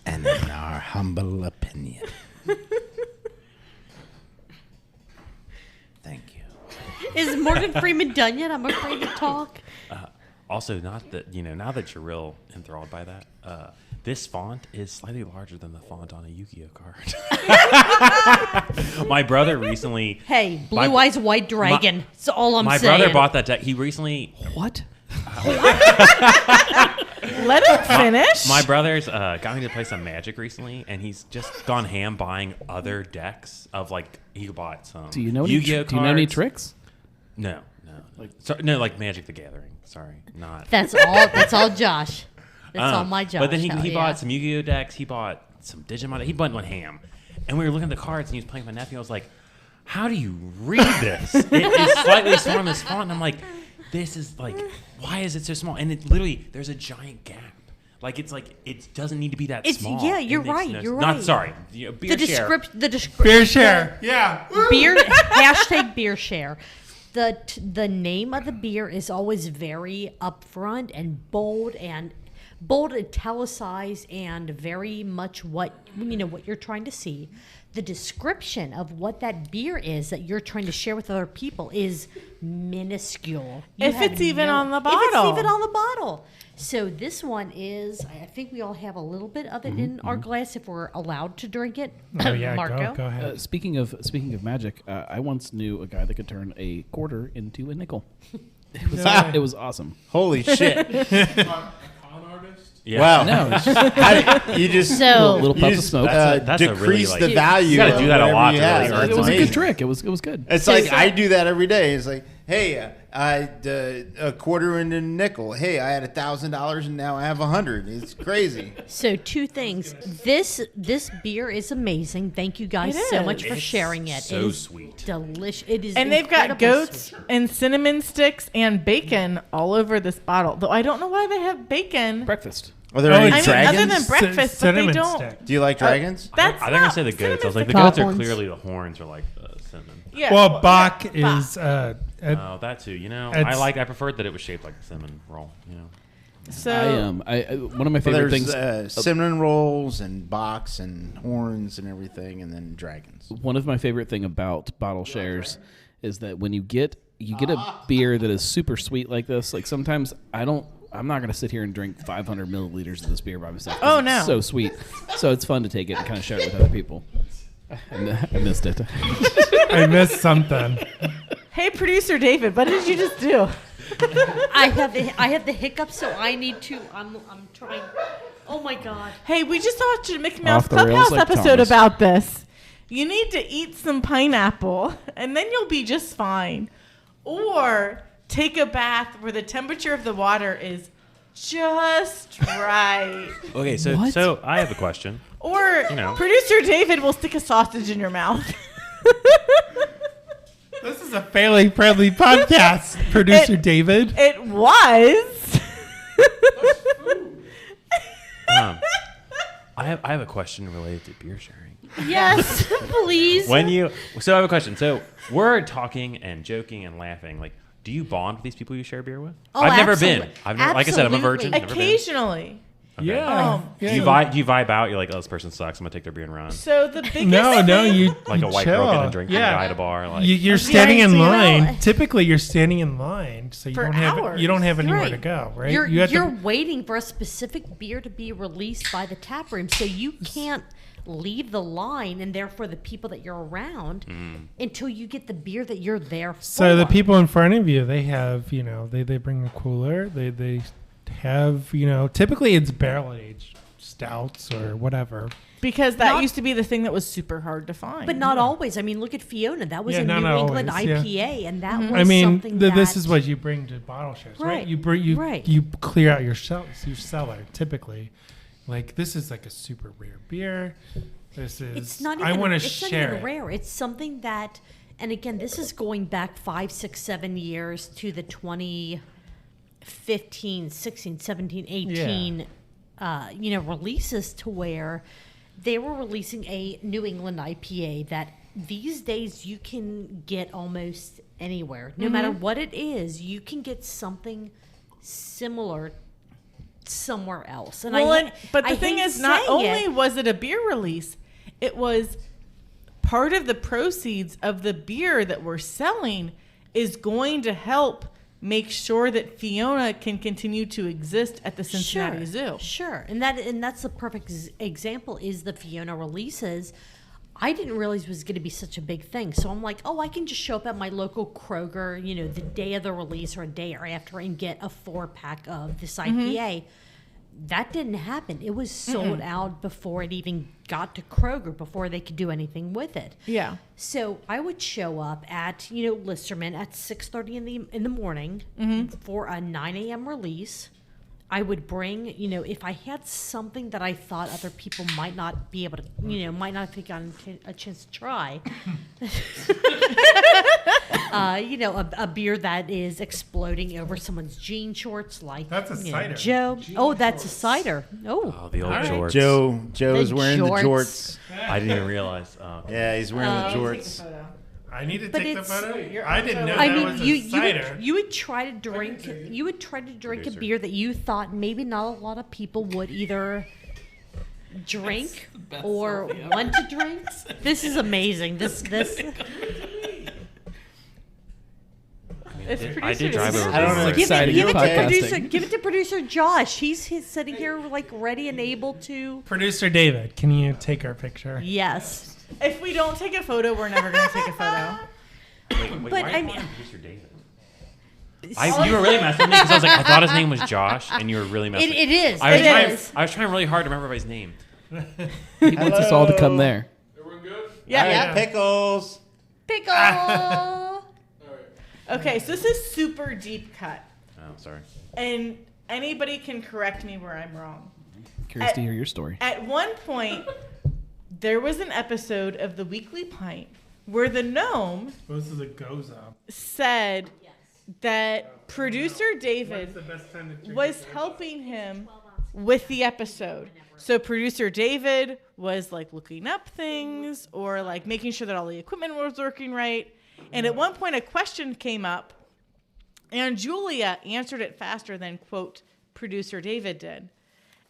And in our humble opinion. Thank you. Is Morgan Freeman done yet? I'm afraid to talk. Also, not that now that you're real enthralled by that, this font is slightly larger than the font on a Yu-Gi-Oh card. My brother recently. Hey, My- Blue Eyes White Dragon. That's all I'm my saying. brother bought that deck. He recently. What? Let him finish. My brother's got me to play some Magic recently, and he's just gone ham buying other decks of he bought some. Do you know any? Yu-Gi-Oh Do you know any cards. tricks? No. Like Magic the Gathering. Sorry, not. That's all. That's all, Josh. That's all my Josh. But then he yeah. bought some Yu-Gi-Oh decks. He bought some Digimon. He bought one ham, and we were looking at the cards, and he was playing with my nephew. I was like, "How do you read this? It is slightly smaller on this font." And I'm like, "This is why is it so small?" And it literally, there's a giant gap. It doesn't need to be that It's- small. yeah, It you're makes right, no you're Not right. sorry. Beer share. The Beer share. Yeah. beer hashtag beer share. The name of the beer is always very upfront and bold italicized and very much what you're trying to see. The description of what that beer is that you're trying to share with other people is minuscule. If it's even on the If it's bottle. even on the bottle. So this one is, I think we all have a little bit of it in our glass if we're allowed to drink it. Oh yeah. Marco. Go ahead. Speaking of magic, I once knew a guy that could turn a quarter into a nickel. It was awesome. Holy shit. Yeah. Wow. No, it's just You just So- little you puff of just, smoke. That's a really, decrease the value. you gotta of do that a whatever lot you to have. really earn That's it was a amazing. good trick. It was good. It's like I do that every day. It's like, hey, a quarter into a nickel. Hey, I had $1,000 and now I have 100. It's crazy. So two things. This beer is amazing. Thank you guys It so is. much for It's sharing it. so it is sweet. delicious. It is, And they've got incredibly goats sweet. and cinnamon sticks and bacon all over this bottle. Though I don't know why they have bacon. Breakfast. Are there Oh, any I I mean, dragons? other than breakfast, but they Cinnamon don't. stick. Do you like dragons? That's I think I not say the goats. I was like, the cinnamon goats are Goblins. clearly the horns are like the cinnamon. Yeah. Well, Bach Bach. is. Oh, that too. It's- I preferred that it was shaped like a cinnamon roll. So I one of my Well, favorite there's things. cinnamon rolls and box and horns and everything, and then dragons. One of my favorite thing about bottle shares is that when you get a beer that is super sweet like this, like sometimes I'm not going to sit here and drink 500 milliliters of this beer by myself. 'cause Oh, it's no. so sweet. So it's fun to take it and kind of share it with other people. I missed it. I missed something. hey, producer David, what did you just do? I have the hiccups, so I need to. I'm trying. Oh my god. Hey, we just watched a Mickey Mouse Off the rails Clubhouse like episode Thomas. about this. You need to eat some pineapple, and then you'll be just fine. Or take a bath where the temperature of the water is just right. Okay, so What? so I have a question. Or know. producer David will stick a sausage in your mouth. This is a family friendly podcast, producer It- David. It was. I have a question related to beer sharing. Yes, please. So I have a question. So we're talking and joking and laughing. Like, do you bond with these people you share beer with? Oh, I've never absolutely. been. I've never, like I said, I'm a virgin. Absolutely. Never been. Occasionally. Okay. Yeah. Do you vibe out? You're like, oh, this person sucks. I'm gonna take their beer and run. So the biggest No, thing, you Like you a white chill. girl getting a drink from a guy at a bar. Like, You're standing in so you know- line. Typically, you're standing in line, so you For don't have hours. you don't have anywhere Right. to go, right? You're You have to- waiting for a specific beer to be released by the tap room, so you can't leave the line, and therefore the people that you're around until you get the beer that you're there for. So the people in front of you, they have, they bring a cooler. They have, typically it's barrel aged stouts or whatever. Because that Not- used to be the thing that was super hard to find. But not always. I mean, look at Fiona. That was Yeah, a not New England always, yeah. IPA, and that was I mean, something that this is what you bring to bottle shows, right? Right, You bring right. you clear out your cellar typically. Like this is like a super rare beer. This is. It's not even. I want to it's share not even it. rare. It's something that, and again, this is going back 5, 6, 7 years to the 2015, 16, 17, 18, releases to where they were releasing a New England IPA that these days you can get almost anywhere. No matter what it is, you can get something similar somewhere else. And but the I thing hate is, not saying only it, was it a beer release, it was part of the proceeds of the beer that we're selling is going to help make sure that Fiona can continue to exist at the Cincinnati Zoo. Sure, and that's the perfect example is the Fiona releases. I didn't realize it was going to be such a big thing, so I'm like, oh, I can just show up at my local Kroger, the day of the release or a day or after, and get a 4-pack of this IPA. That didn't happen. It was sold out before it even got to Kroger, before they could do anything with it. Yeah. So I would show up at, Listerman at 6:30 in the morning for a 9 a.m. release. I would bring, if I had something that I thought other people might not be able to, might not have gotten a chance to try. A beer that is exploding over someone's jean shorts, like That's a cider. Joe. Jean That's a cider. Oh, the old All right. jorts. Joe's The wearing jorts. the jorts. I didn't even realize. Oh, okay. Yeah, he's wearing the jorts. I need to But take the it's- photo. I didn't know I that mean, was a you cider. you would try to drink a Producer. beer that you thought maybe not a lot of people would either drink or want to drink. This is amazing. This It's I did drive over. I don't know. like, Exciting give it to podcasting. producer. Give it to producer Josh. He's sitting here like ready and able to. Producer David, can you take our picture? Yes. If we don't take a photo, we're never going to take a photo. Wait, But why I are you mean- calling producer David? You were really messing with me because I was like, I thought his name was Josh, and you were really messing. It is. I was It trying. is. I was trying really hard to remember everybody's name. He wants us all to come there. Yeah. I got pickles. Pickle. Okay, so this is super deep cut. Oh, sorry. And anybody can correct me where I'm wrong. Curious to hear your story. At one point, there was an episode of the Weekly Pint where the gnome This is a goes up. said that producer When's David the best time to drink was it? helping him with the episode. So producer David was like looking up things or like making sure that all the equipment was working right. And at one point a question came up and Julia answered it faster than, quote, producer David did.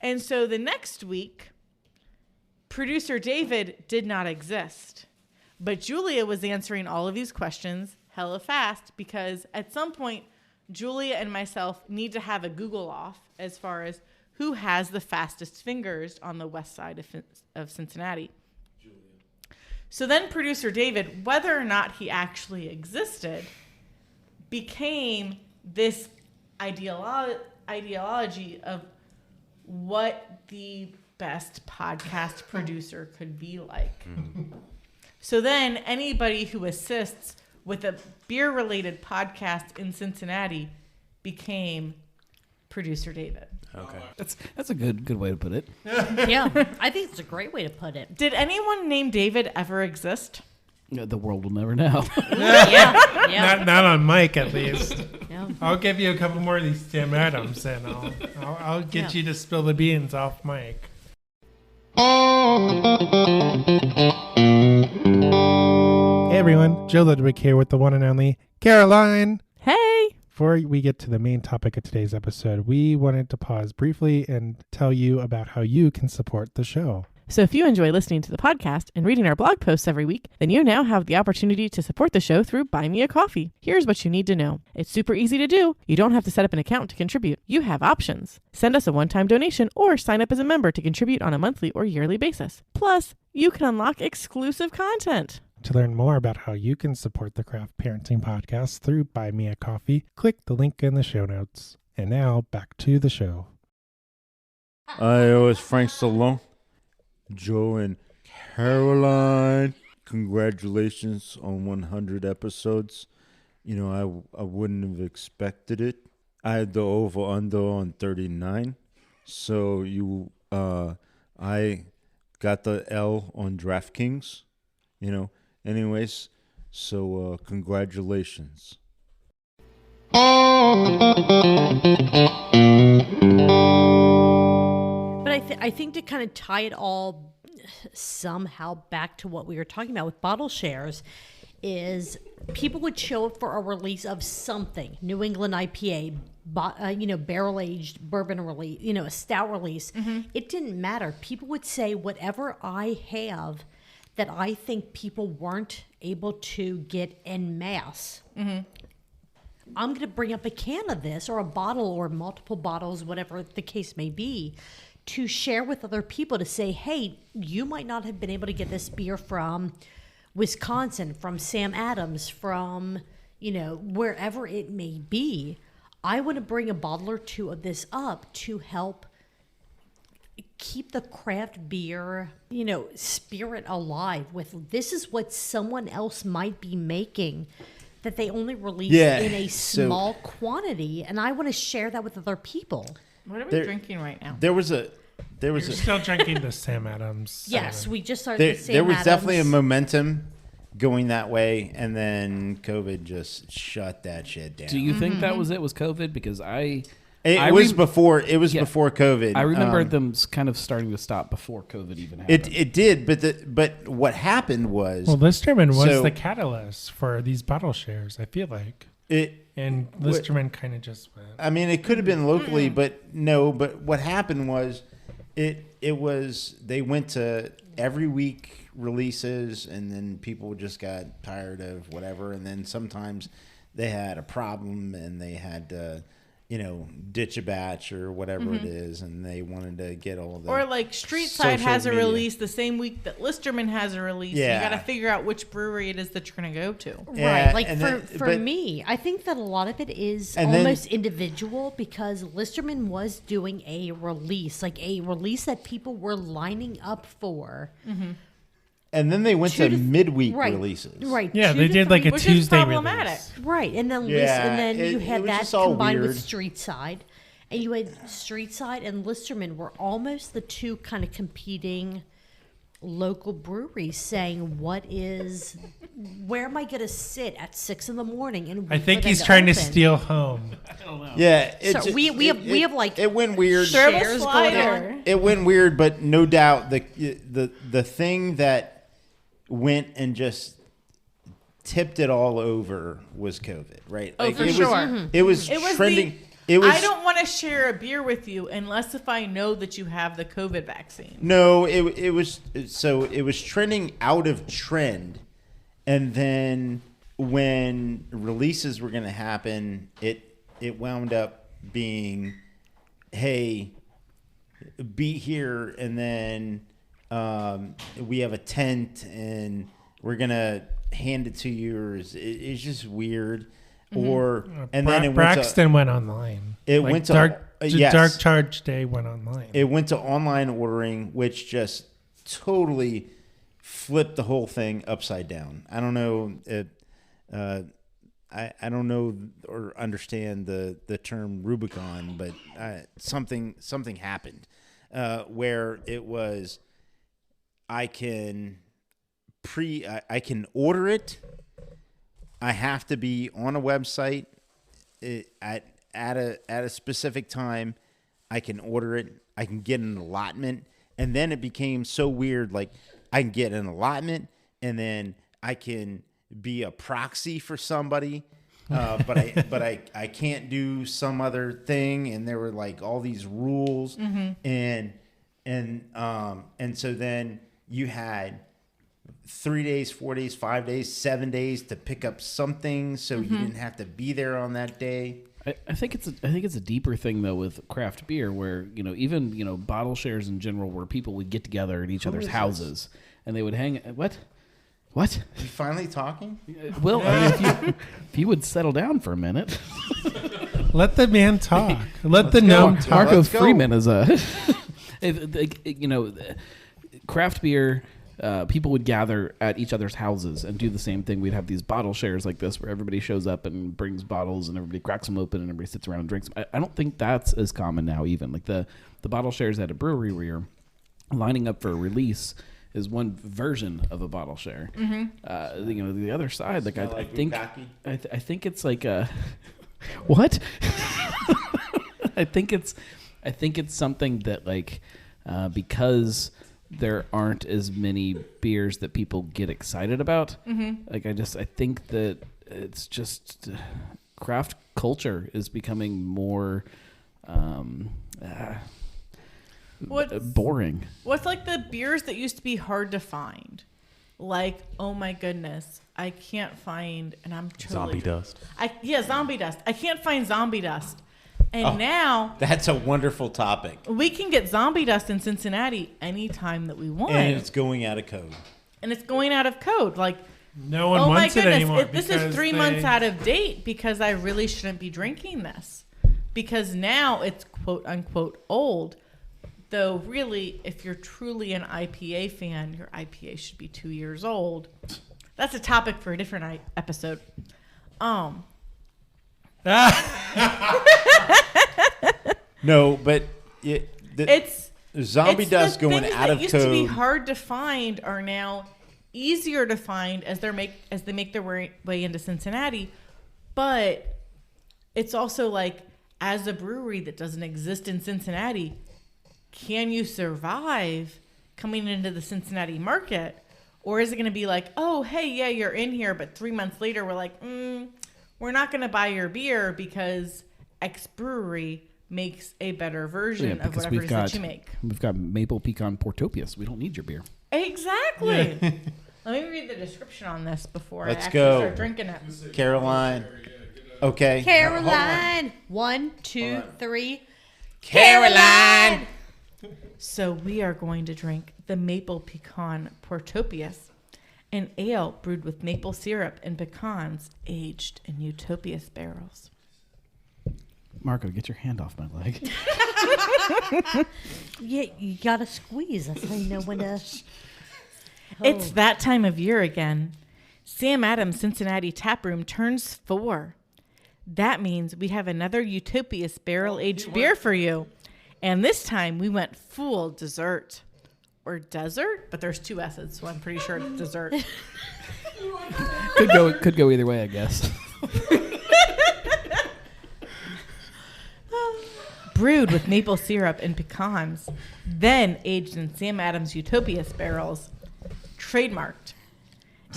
And so the next week, producer David did not exist. But Julia was answering all of these questions hella fast because at some point, Julia and myself need to have a Google off as far as who has the fastest fingers on the west side of Cincinnati. So then producer David, whether or not he actually existed, became this ideology of what the best podcast producer could be like. So then anybody who assists with a beer-related podcast in Cincinnati became producer David. Okay. That's a good way to put it. Yeah, I think it's a great way to put it. Did anyone named David ever exist? The world will never know. Yeah. Not on mic, at least. Yeah. I'll give you a couple more of these Tim Adams, and I'll get Yeah. you to spill the beans off mic. Hey everyone, Joe Ludwig here with the one and only Caroline. Hey! Before we get to the main topic of today's episode, we wanted to pause briefly and tell you about how you can support the show. So if you enjoy listening to the podcast and reading our blog posts every week, then you now have the opportunity to support the show through Buy Me a Coffee. Here's what you need to know. It's super easy to do. You don't have to set up an account to contribute. You have options. Send us a one-time donation or sign up as a member to contribute on a monthly or yearly basis. Plus, you can unlock exclusive content. To learn more about how you can support the Craft Parenting Podcast through Buy Me a Coffee, click the link in the show notes. And now, back to the show. It was Frank Stallone, Joe, and Caroline. Congratulations on 100 episodes. You know, I wouldn't have expected it. I had the over-under on 39. So I got the L on DraftKings. You know, anyways, so congratulations. But I think to kind of tie it all somehow back to what we were talking about with bottle shares is people would show up for a release of something, New England IPA, barrel aged bourbon release, a stout release. It didn't matter. People would say whatever I have that I think people weren't able to get en masse. I'm going to bring up a can of this or a bottle or multiple bottles, whatever the case may be, to share with other people to say, hey, you might not have been able to get this beer from Wisconsin, from Sam Adams, from, wherever it may be. I want to bring a bottle or two of this up to help keep the craft beer, spirit alive with this is what someone else might be making that they only release in a small quantity. And I want to share that with other people. What are we drinking right now? There was We're still drinking the Sam Adams. Yes, we just started the Sam There was Adams. definitely a momentum going that way, and then COVID just shut that shit down. Do you think that was it? Was COVID? Because It was before COVID. I remember them kind of starting to stop before COVID even happened. It did, but what happened was Listerman was the catalyst for these bottle shares. I feel like and Listerman kind of just went. I mean, it could have been locally, but no. But what happened was, they went to every week releases, and then people just got tired of whatever, and then sometimes they had a problem and they had to, ditch a batch or whatever it is, and they wanted to get all the or like Streetside has a release the same week that Listerman has a release. Yeah. You got to figure out which brewery it is that you're going to go to. Yeah, Right. Like and for me, I think that a lot of it is almost individual because Listerman was doing a release that people were lining up for. And then they went to midweek releases. Right. Yeah, they did like a which Tuesday is problematic. release. Right. And then you had was that just all combined weird. with Streetside. And you had Streetside and Listerman were almost the two kind of competing local breweries saying, where am I going to sit at 6 a.m. and I think for them he's trying to open? steal home. Yeah. So we have like it went weird. Throw a shares going slider. on. It went weird, but no doubt the thing that went and just tipped it all over was COVID, right? Oh, for it sure. Was, it was It was trending. It was I don't want to share a beer with you unless if I know that you have the COVID vaccine. no. It was trending out of trend, and then when releases were going to happen, it wound up being, hey, be here, and then we have a tent and we're gonna hand it to you. Or it's just weird. Or and then Braxton went online. It Like went to Dark Charge Day went online. It went to online ordering, which just totally flipped the whole thing upside down. I don't know. I don't know or understand the term Rubicon, but something happened where it was. I can order it. I have to be on a website at a specific time. I can order it. I can get an allotment, and then it became so weird. Like I can get an allotment, and then I can be a proxy for somebody, but I can't do some other thing. And there were like all these rules, and so then you had 3 days, 4 days, 5 days, 7 days to pick up something, so you didn't have to be there on that day. I think it's a deeper thing though with craft beer, where even bottle shares in general, where people would get together at each other's houses and they would hang. What? You finally talking? Well, I mean, if you would settle down for a minute. Let the man talk. Let the gnome talk. Marco Let's go. Freeman is a. Craft beer. People would gather at each other's houses and do the same thing. We'd have these bottle shares like this where everybody shows up and brings bottles and everybody cracks them open and everybody sits around and drinks them. I don't think that's as common now even. Like the bottle shares at a brewery where you're lining up for a release is one version of a bottle share. Mm-hmm. The other side, like I think it's like a what? I think it's something that like because there aren't as many beers that people get excited about. Mm-hmm. Like I think that it's just craft culture is becoming more boring. What's like the beers that used to be hard to find? Like, oh my goodness, I can't find, and I'm totally... Zombie Dust. Zombie Dust. I can't find Zombie Dust. And now... That's a wonderful topic. We can get Zombie Dust in Cincinnati anytime that we want. And it's going out of code. Like, no one wants it anymore. This is 3 months out of date because I really shouldn't be drinking this. Because now it's quote-unquote old. Though, really, if you're truly an IPA fan, your IPA should be 2 years old. That's a topic for a different episode. No, but it's Zombie Dust going out of code. Used to be hard to find are now easier to find as they make their way into Cincinnati. But it's also like, as a brewery that doesn't exist in Cincinnati, can you survive coming into the Cincinnati market? Or is it going to be like, oh, hey, yeah, you're in here, but 3 months later we're like, we're not going to buy your beer because X brewery makes a better version of whatever it is that you make. We've got Maple Pecan Portopius. We don't need your beer. Exactly. Let me read the description on this before Let's I actually go. start drinking it. Caroline. Okay. Caroline. 1, 2, 3. Caroline. So we are going to drink the Maple Pecan Portopius, an ale brewed with maple syrup and pecans aged in Utopias barrels. Marco, get your hand off my leg. Yeah, you gotta squeeze. That's how you know when to... It's that time of year again. Sam Adams Cincinnati Taproom turns 4. That means we have another Utopias barrel-aged beer for you. And this time we went full dessert. Or desert, but there's 2 S's, so I'm pretty sure it's dessert. Could go either way, I guess. Brewed with maple syrup and pecans, then aged in Sam Adams Utopias barrels. Trademarked.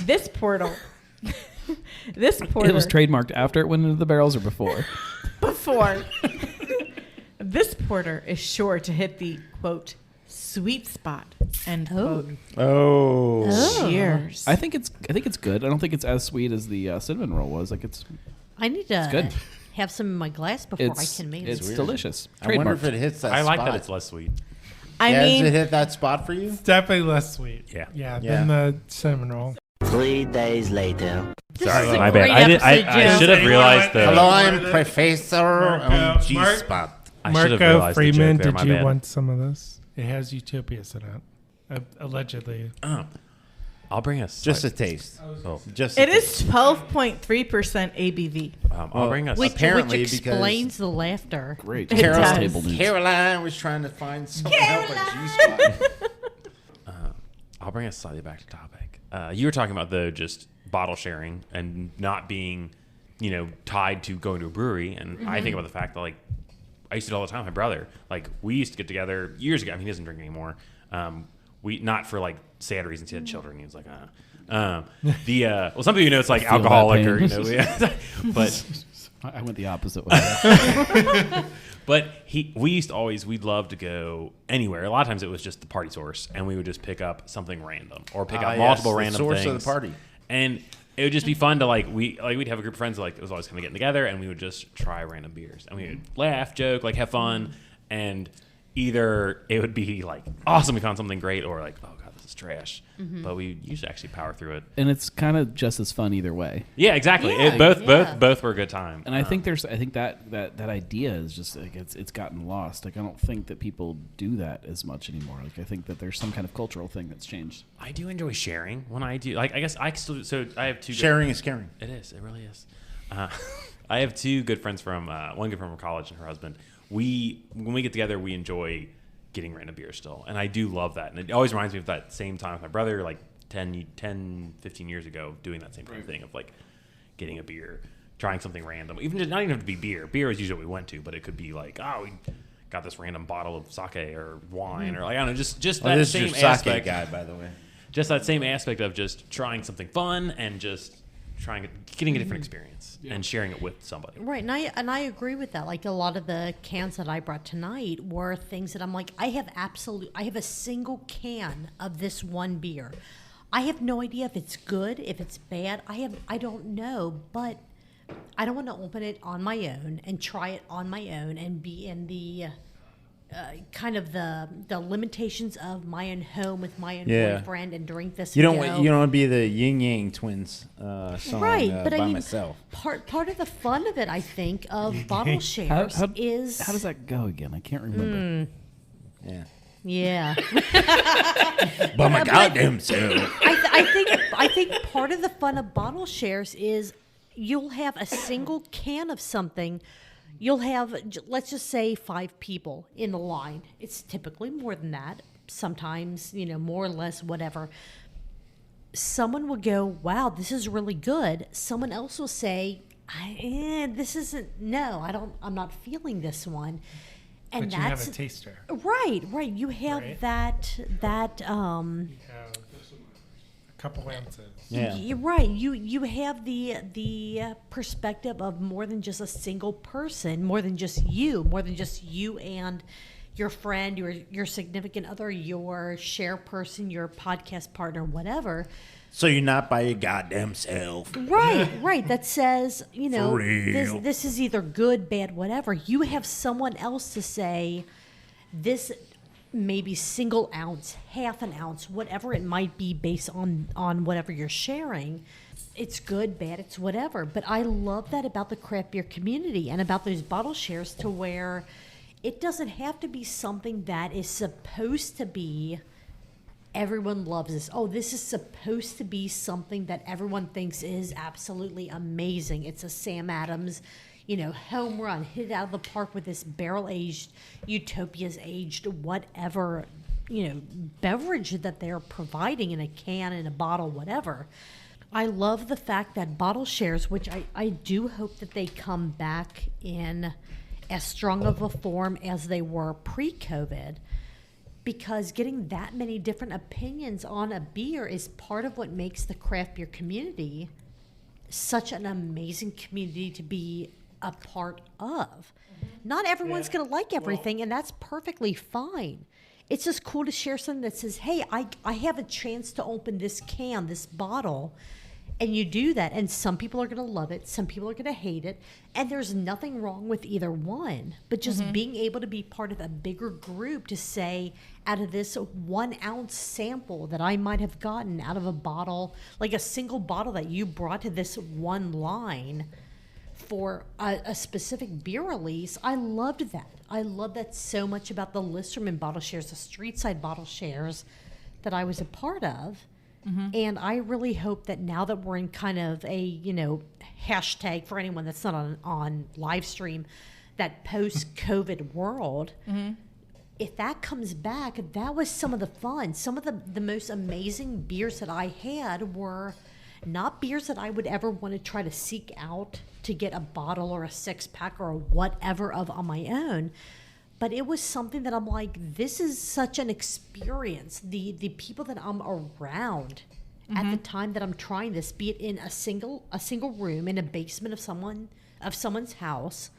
This porter. It was trademarked after it went into the barrels or before? Before. This porter is sure to hit the, quote, sweet spot, end quote. Oh. Cheers. I think it's good. I don't think it's as sweet as the cinnamon roll was. Like I need to good. Have some in my glass before I can make it. It's delicious. I wonder if it hits that I like spot. that it's less sweet. Has it hit that spot for you? It's definitely less sweet. Yeah. Than the cinnamon roll. 3 days later. Sorry, is a my bad. great I episode, should have Joe. realized the. Hello, I'm Professor on G-Spot. I should have Marco realized the Freeman, joke there, did my you bad. want some of this? It has Utopias in it. Allegedly. I'll bring a Just a taste. Just It is 12.3% ABV. I'll bring a. Which Apparently, explains the laughter. Great. It does. Table news. Caroline was trying to find some help at G-Spot. I'll bring us slightly back to topic. You were talking about just bottle sharing and not being, tied to going to a brewery. And I think about the fact that I used to do it all the time with my brother. Like we used to get together years ago. I mean, he doesn't drink anymore. We not for sad reasons. He had children. He was like, well, some people it's like Feel that alcoholic pain. or but I went the opposite way. But we'd love to go anywhere. A lot of times it was just the party source, and we would just pick up something random or pick up multiple the random source things. of the party. And it would just be fun to we'd have a group of friends it was always kind of getting together, and we would just try random beers, and we would laugh, joke, have fun, and either it would be awesome, we found something great, or oh god, this is trash. But we usually actually power through it. And it's kind of just as fun either way. Yeah, exactly. Yeah, Both were a good time. And I think that idea is just like it's gotten lost. Like I don't think that people do that as much anymore. Like I think that there's some kind of cultural thing that's changed. I do enjoy sharing when I do. Like I guess I still. So I have two. Sharing is caring. It is. It really is. I have two good friends from one good friend from college and her husband. When we get together, we enjoy getting random beers still, and I do love that. And it always reminds me of that same time with my brother, like 10, 15 years ago, doing that same kind of thing of like getting a beer, trying something random. Even not even have to be beer. Beer is usually what we went to, but it could be like, oh, we got this random bottle of sake or wine or like I don't know, just that this same is your sake aspect. guy, by the way. Just that same aspect of just trying something fun and just getting a different experience and sharing it with somebody. Right, and I agree with that. Like a lot of the cans that I brought tonight were things that I'm like, I have a single can of this one beer. I have no idea if it's good, if it's bad. I don't know, but I don't want to open it on my own and try it on my own and be in the kind of the limitations of my own home with my own boyfriend and drink this. You don't want to be the Yin Yang Twins song right, but by I mean, myself. Part of the fun of it, I think, of bottle shares is how does that go again? I can't remember. Yeah. Yeah. By my goddamn self. I think part of the fun of bottle shares is you'll have a single can of something. You'll have, let's just say, 5 people in the line. It's typically more than that. Sometimes, more or less, whatever. Someone will go, wow, this is really good. Someone else will say, this isn't, I'm not feeling this one. And but you have a taster. Right. You have that You have a couple ounces. Yeah. You're right. You have the perspective of more than just a single person, more than just you and your friend, your significant other, your share person, your podcast partner, whatever. So you're not by your goddamn self. Right. That says, For real. this is either good, bad, whatever. You have someone else to say this. Maybe single ounce, half an ounce, whatever it might be based on whatever you're sharing. It's good, bad, it's whatever. But I love that about the craft beer community and about those bottle shares to where it doesn't have to be something that is supposed to be everyone loves this. Oh, this is supposed to be something that everyone thinks is absolutely amazing. It's a Sam Adams home run, hit it out of the park with this barrel-aged, Utopia's aged, whatever, beverage that they're providing in a can, in a bottle, whatever. I love the fact that bottle shares, which I do hope that they come back in as strong of a form as they were pre-COVID, because getting that many different opinions on a beer is part of what makes the craft beer community such an amazing community to be a part of. Not everyone's going to like everything, and that's perfectly fine. It's just cool to share something that says, hey, I have a chance to open this can, this bottle, and you do that. And some people are going to love it. Some people are going to hate it. And there's nothing wrong with either one. But just being able to be part of a bigger group to say, out of this 1 ounce sample that I might have gotten out of a bottle, like a single bottle that you brought to this one line for a specific beer release, I loved that. I love that so much about the Listerman bottle shares, the street side bottle shares that I was a part of. And I really hope that now that we're in kind of a, hashtag for anyone that's not on live stream, that post-COVID world, if that comes back, that was some of the fun. Some of the most amazing beers that I had were not beers that I would ever want to try to seek out to get a bottle or a 6-pack or whatever of on my own. But it was something that I'm like, this is such an experience. The people that I'm around at the time that I'm trying this, be it in a single room in a basement of someone's house,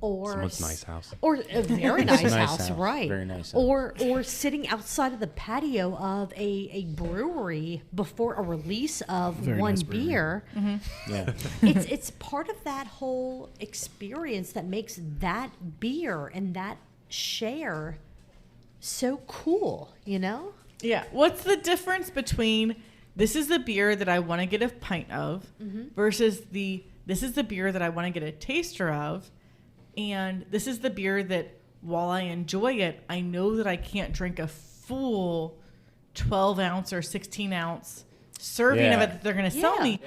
or Someone's nice house, or a very nice Nice house, right? Very nice house. Or sitting outside of the patio of a brewery before a release of Very one nice brewery. beer. Yeah. It's part of that whole experience that makes that beer and that share so cool, Yeah. What's the difference between this is the beer that I want to get a pint of versus this is the beer that I want to get a taster of, and this is the beer that while I enjoy it, I know that I can't drink a full 12 ounce or 16 ounce serving of it that they're going to sell me.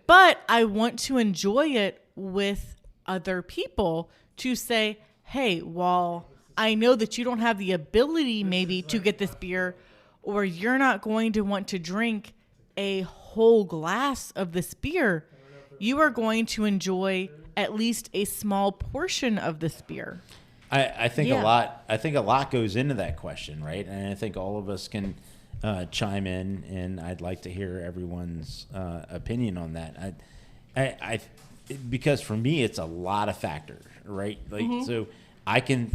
But I want to enjoy it with other people to say, hey, while I know that you don't have the ability maybe to get this beer, or you're not going to want to drink a whole glass of this beer, you are going to enjoy at least a small portion of this beer. I think a lot goes into that question, right? And I think all of us can chime in, and I'd like to hear everyone's opinion on that. Because for me, it's a lot of factors, right? Like so, I can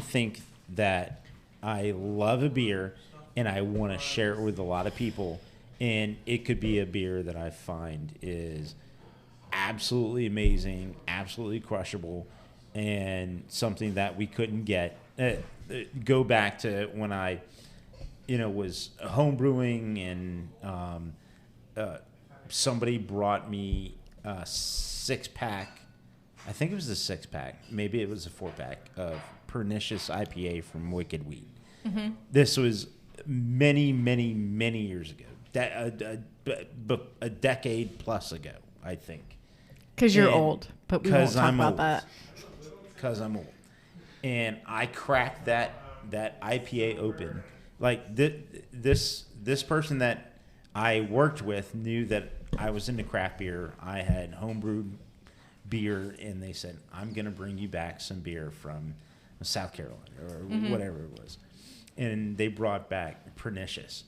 think that I love a beer and I want to share it with a lot of people, and it could be a beer that I find is absolutely amazing, absolutely crushable, and something that we couldn't get. Go back to when I, was home brewing, and somebody brought me a 6-pack. I think it was a 6-pack. Maybe it was a 4-pack of Pernicious IPA from Wicked Wheat. This was many, many, many years ago. A decade plus ago, I think. Because you're old, but we won't talk about that. Because I'm old. And I cracked that IPA open. Like this person that I worked with knew that I was into craft beer. I had homebrewed beer, and they said, I'm going to bring you back some beer from South Carolina or whatever it was. And they brought back Pernicious.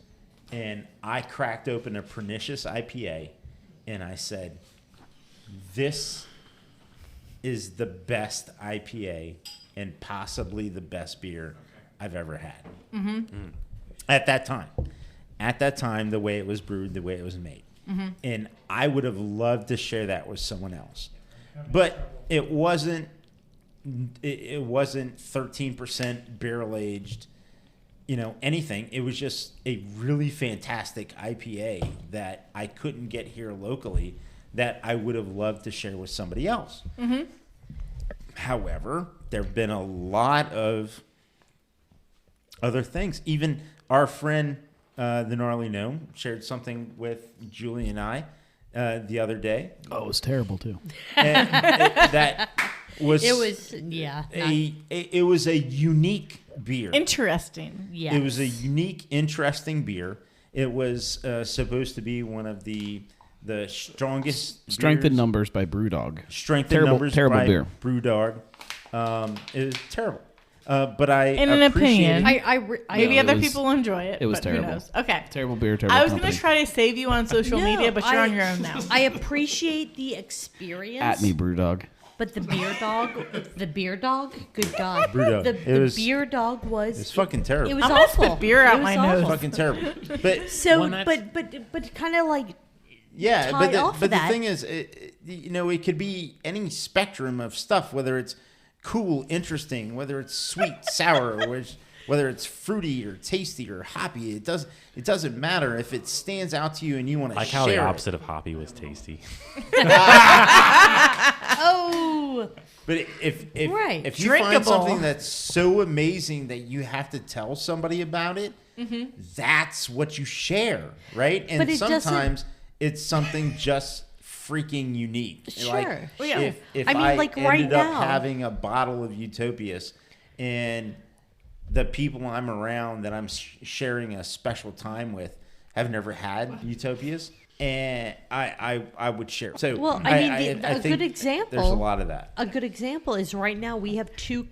And I cracked open a Pernicious IPA, and I said, this is the best IPA and possibly the best beer I've ever had. At that time, the way it was brewed, the way it was made. And I would have loved to share that with someone else. But it wasn't 13% barrel aged, anything. It was just a really fantastic IPA that I couldn't get here locally that I would have loved to share with somebody else. However, there have been a lot of other things. Even our friend, the Gnarly Gnome, shared something with Julie and I the other day. Oh, it was terrible too. And it was a unique beer. Interesting. Yeah. It was a unique, interesting beer. It was supposed to be one of the strongest Strength in beers. Numbers by Brewdog. Strength Terrible- in Numbers terrible by beer. Brewdog. It was terrible. But I In an opinion. appreciate Maybe it other was- people enjoy it. it was but terrible. Who knows? Okay. Terrible beer, terrible I was going company. to try to save you on social media, but you're on your own now. I appreciate the experience. At me, Brewdog. But the beer dog, good God. Brewdog. The beer dog was. It's fucking terrible. It was I'm gonna awful. spit beer out It was my nose. It's awful. fucking terrible. But So, When that's- but kind of like yeah, tie off but of the that. thing is, it could be any spectrum of stuff, whether it's cool, interesting, whether it's sweet, sour, whether it's fruity or tasty or hoppy. It doesn't matter if it stands out to you and you want to Like share how the it. opposite of hoppy was tasty. oh, But if Right. if you find Drinkable. something that's so amazing that you have to tell somebody about it, that's what you share, right? And But it doesn't- sometimes it's something just freaking unique. Sure. Like Well, yeah. if I mean, I like, right ended up now- having a bottle of Utopias and the people I'm around that I'm sharing a special time with have never had Utopias, and I would share. So Well, I mean, a think good example- There's a lot of that. a good example is right now we have two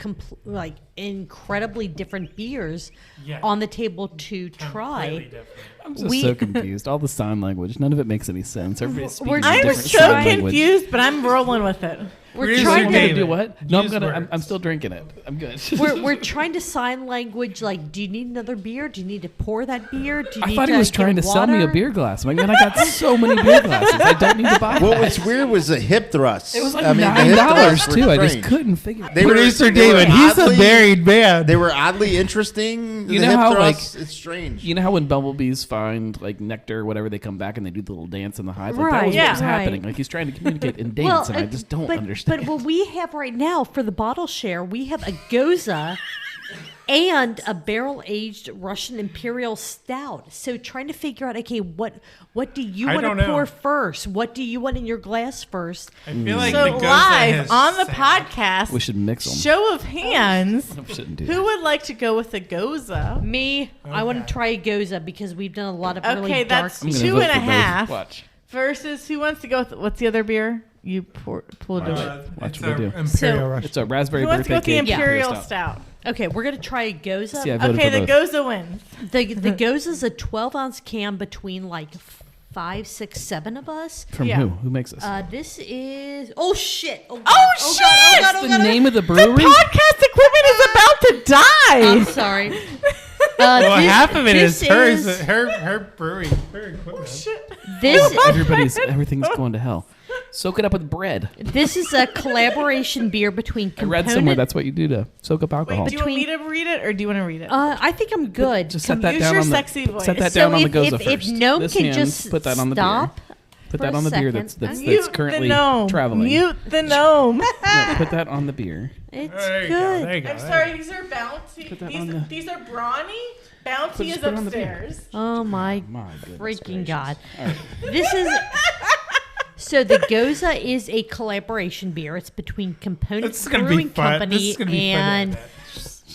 incredibly different beers Yeah. on the table to try. Completely different. I'm just We- so confused. All the sign language, none of it makes any sense. Everybody's speaking We're- a I'm different so sign language. confused, but I'm rolling with it. We're Producer trying I'm to gonna David, do what? No, use I'm words. still drinking it. I'm good. we're trying to sign language. Like, do you need another beer? Do you need to pour that beer? Do you I need thought to he was get trying to sell me a water? beer glass. I'm like, man, I got so many beer glasses. I don't need to buy What that. was weird was the hip thrust. It was like I mean, the $9 hip thrusts were too. I just strange. couldn't figure. They were- Producer they were David, he's a oddly- very married man. They were oddly interesting. You The know hip how, thrusts, it's strange. You know how when bumblebees find like nectar or whatever, they come back and they do the little dance in the hive? Like, that Right, was what was yeah. happening. Right. Like he's trying to communicate in dance, and I just don't understand. But what we have right now for the bottle share, we have a Goza and a barrel-aged Russian Imperial Stout. So trying to figure out, okay, what do you I want don't to know. pour first? What do you want in your glass first? I feel like So the Goza live has on the sand. podcast, We should mix them. show of hands, We shouldn't do who that. would like to go with the Goza? Me, I want to try a Goza because we've done a lot of really Okay, dark. that's I'm gonna 2 vote and a for both. half Watch. versus who wants to go with what's the other beer? You pulled it. Watch It's what we a do. Imperial So- Russian. It's a raspberry Who wants to go birthday with the cake. Imperial Stout. Stout? Okay, we're gonna try a Goza. See, I voted Okay, for the both. Goza wins. The Goza's a 12-ounce can between like 5, 6, 7 of us. From Yeah. who? Who makes this? This is shit! Oh, God. Oh, shit! What's the name of the brewery? Podcast equipment is about to die. I'm sorry. well, half of it this is hers. is- Her brewery. Her equipment. This Everything's going to hell. Soak it up with bread. this is a collaboration beer between I component. read somewhere that's what you do to soak up Wait, alcohol. do you want me to read it or do you want to read it? I think I'm good. Just set that Use down your on the sexy voice. set that So down on the if- Goza if first. Gnome This can hand, just put that on the stop beer. Put for that a on the beer second. that's Mute currently the gnome. traveling. Mute the gnome. No, put that on the beer. It's There you go. good. There you go. I'm sorry, these are bouncy. that on the- These are brawny. Bouncy Just is put it on the beer. upstairs. Oh my My goodness freaking gracious. god! This is so the Goza is a collaboration beer. It's between Component This is gonna be Brewing fun. Company This is gonna be and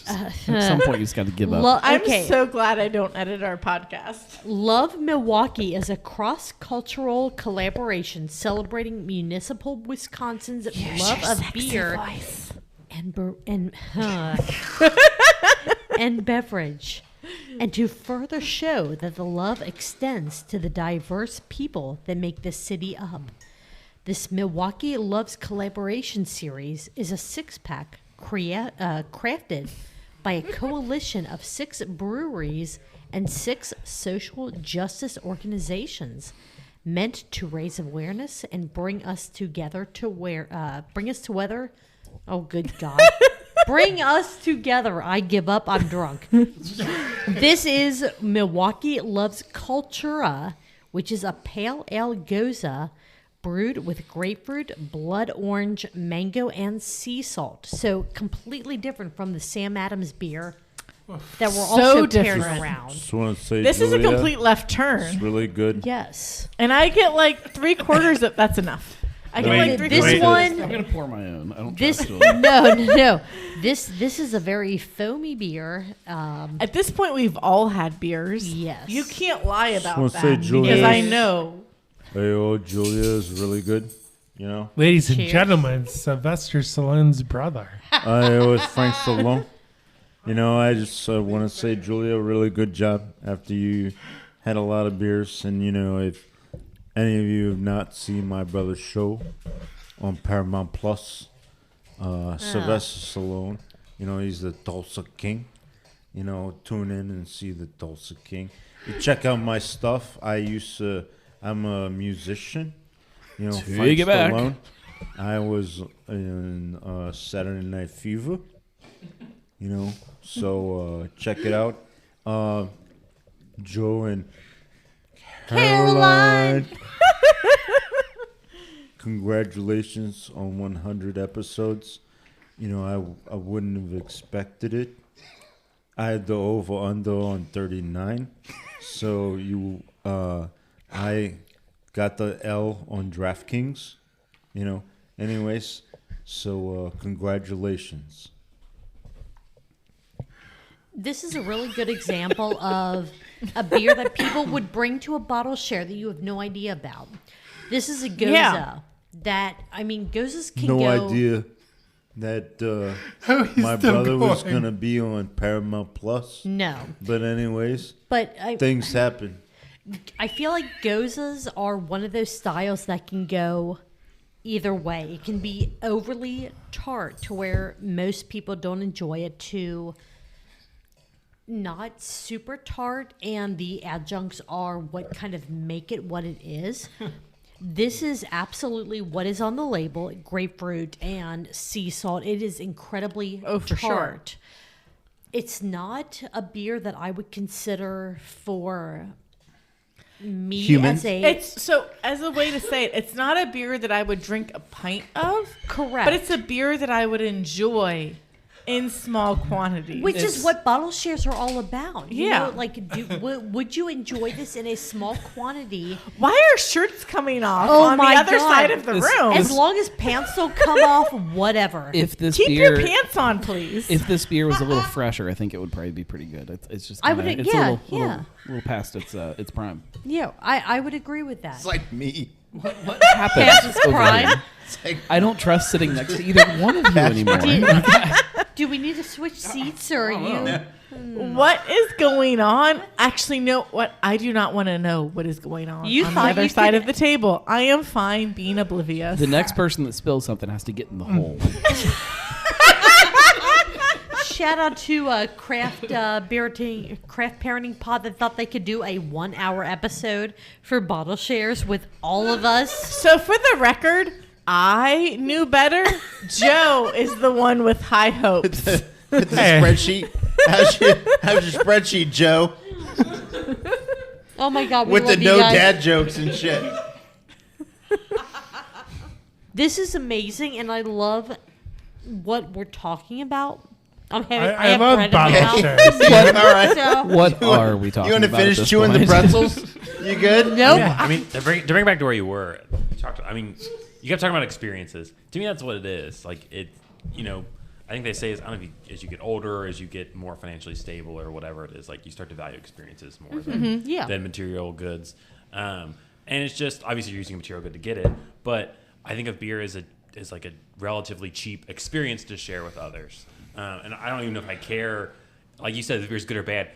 At some point, you just got to give up. I'm so glad I don't edit our podcast. Love Milwaukee is a cross-cultural collaboration celebrating municipal Wisconsin's love of beer and beverage, and to further show that the love extends to the diverse people that make this city up. This Milwaukee Loves Collaboration series is a six-pack crafted by a coalition of 6 breweries and 6 social justice organizations, meant to raise awareness and bring us together bring us together. Oh, good God. Bring us together. I give up. I'm drunk. This is Milwaukee Loves Cultura, which is a pale ale Goza brewed with grapefruit, blood orange, mango, and sea salt. So completely different from the Sam Adams beer that we're also carrying different. around. Just want to say, This is a Julia, complete left It's turn. really good. Yes. And I get like 3/4 of that's enough. I get Wait, like 3/4 this wait. one- I'm gonna pour my own. I don't This trust Julia. no. This is a very foamy beer. At this point, we've all had beers. Yes. You can't lie about wanna that say because Julia's- I know. Hey, old Julia is really good. You know, Ladies and Cheers. gentlemen, Sylvester Stallone's brother. I was Frank Stallone. You know, I just want to say, Julia, really good job after you had a lot of beers. And, you know, if any of you have not seen my brother's show on Paramount Plus, Sylvester Stallone, you know, he's the Tulsa King. You know, tune in and see the Tulsa King. You check out my stuff. I'm a musician. You know, Take Frank it back. Stallone. I was in Saturday Night Fever. You know, so check it out. Joe and Caroline. Congratulations on 100 episodes. You know, I wouldn't have expected it. I had the over-under on 39. So I got the L on DraftKings. You know, anyways, so congratulations. This is a really good example of a beer that people would bring to a bottle share that you have no idea about. This is a Goza Yeah. that, I mean, Gozas can No go... idea that He's my still brother was going. going to be on Paramount Plus. No. But anyways, But things happen. I feel like Gozas are one of those styles that can go either way. It can be overly tart to where most people don't enjoy it, to not super tart, and the adjuncts are what kind of make it what it is. This is absolutely what is on the label: grapefruit and sea salt. It is incredibly Oh, for sure. tart. It's not a beer that I would consider for me Humans? as a It's so as a way to say it, it's not a beer that I would drink a pint of. correct. But it's a beer that I would enjoy in small quantities. Which is what bottle shares are all about. You Yeah. know, like, would you enjoy this in a small quantity? Why are shirts coming off Oh on the my other God. side of the room? As long as pants don't come off, whatever. If this Keep beer, your pants on, please. if this beer was a little fresher, I think it would probably be pretty good. It's just I kinda, would- it's yeah, a little past its prime. Yeah, I would agree with that. It's like me. What happens Past its over prime. here? It's like I don't trust sitting next to either one of you anymore. Do we need to switch seats, or are you? What is going on? Actually, no. What I do not want to know what is going on You on the thought other you side could- of the table. I am fine being oblivious. The next person that spills something has to get in the hole. Shout out to Craft Parenting Pod that thought they could do a 1-hour episode for bottle shares with all of us. So for the record, I knew better. Joe is the one with high hopes. with the spreadsheet. How's your spreadsheet, Joe? Oh my God, we With the love you no guys. dad jokes and shit. This is amazing, and I love what we're talking about. I I have love bread in my bottle mouth. shares. All right. So, What are we talking You want about? to finish at this chewing the point? pretzels? You good? nope. Yeah, I mean, to bring back to where you were, you kept talking about experiences. To me, that's what it is. Like it, I think they say is I don't know if as you get older, or as you get more financially stable, or whatever it is, like you start to value experiences more Yeah. than material goods. And it's just obviously you're using a material good to get it, but I think of beer as like a relatively cheap experience to share with others. And I don't even know if I care. Like you said, if the beer's good or bad.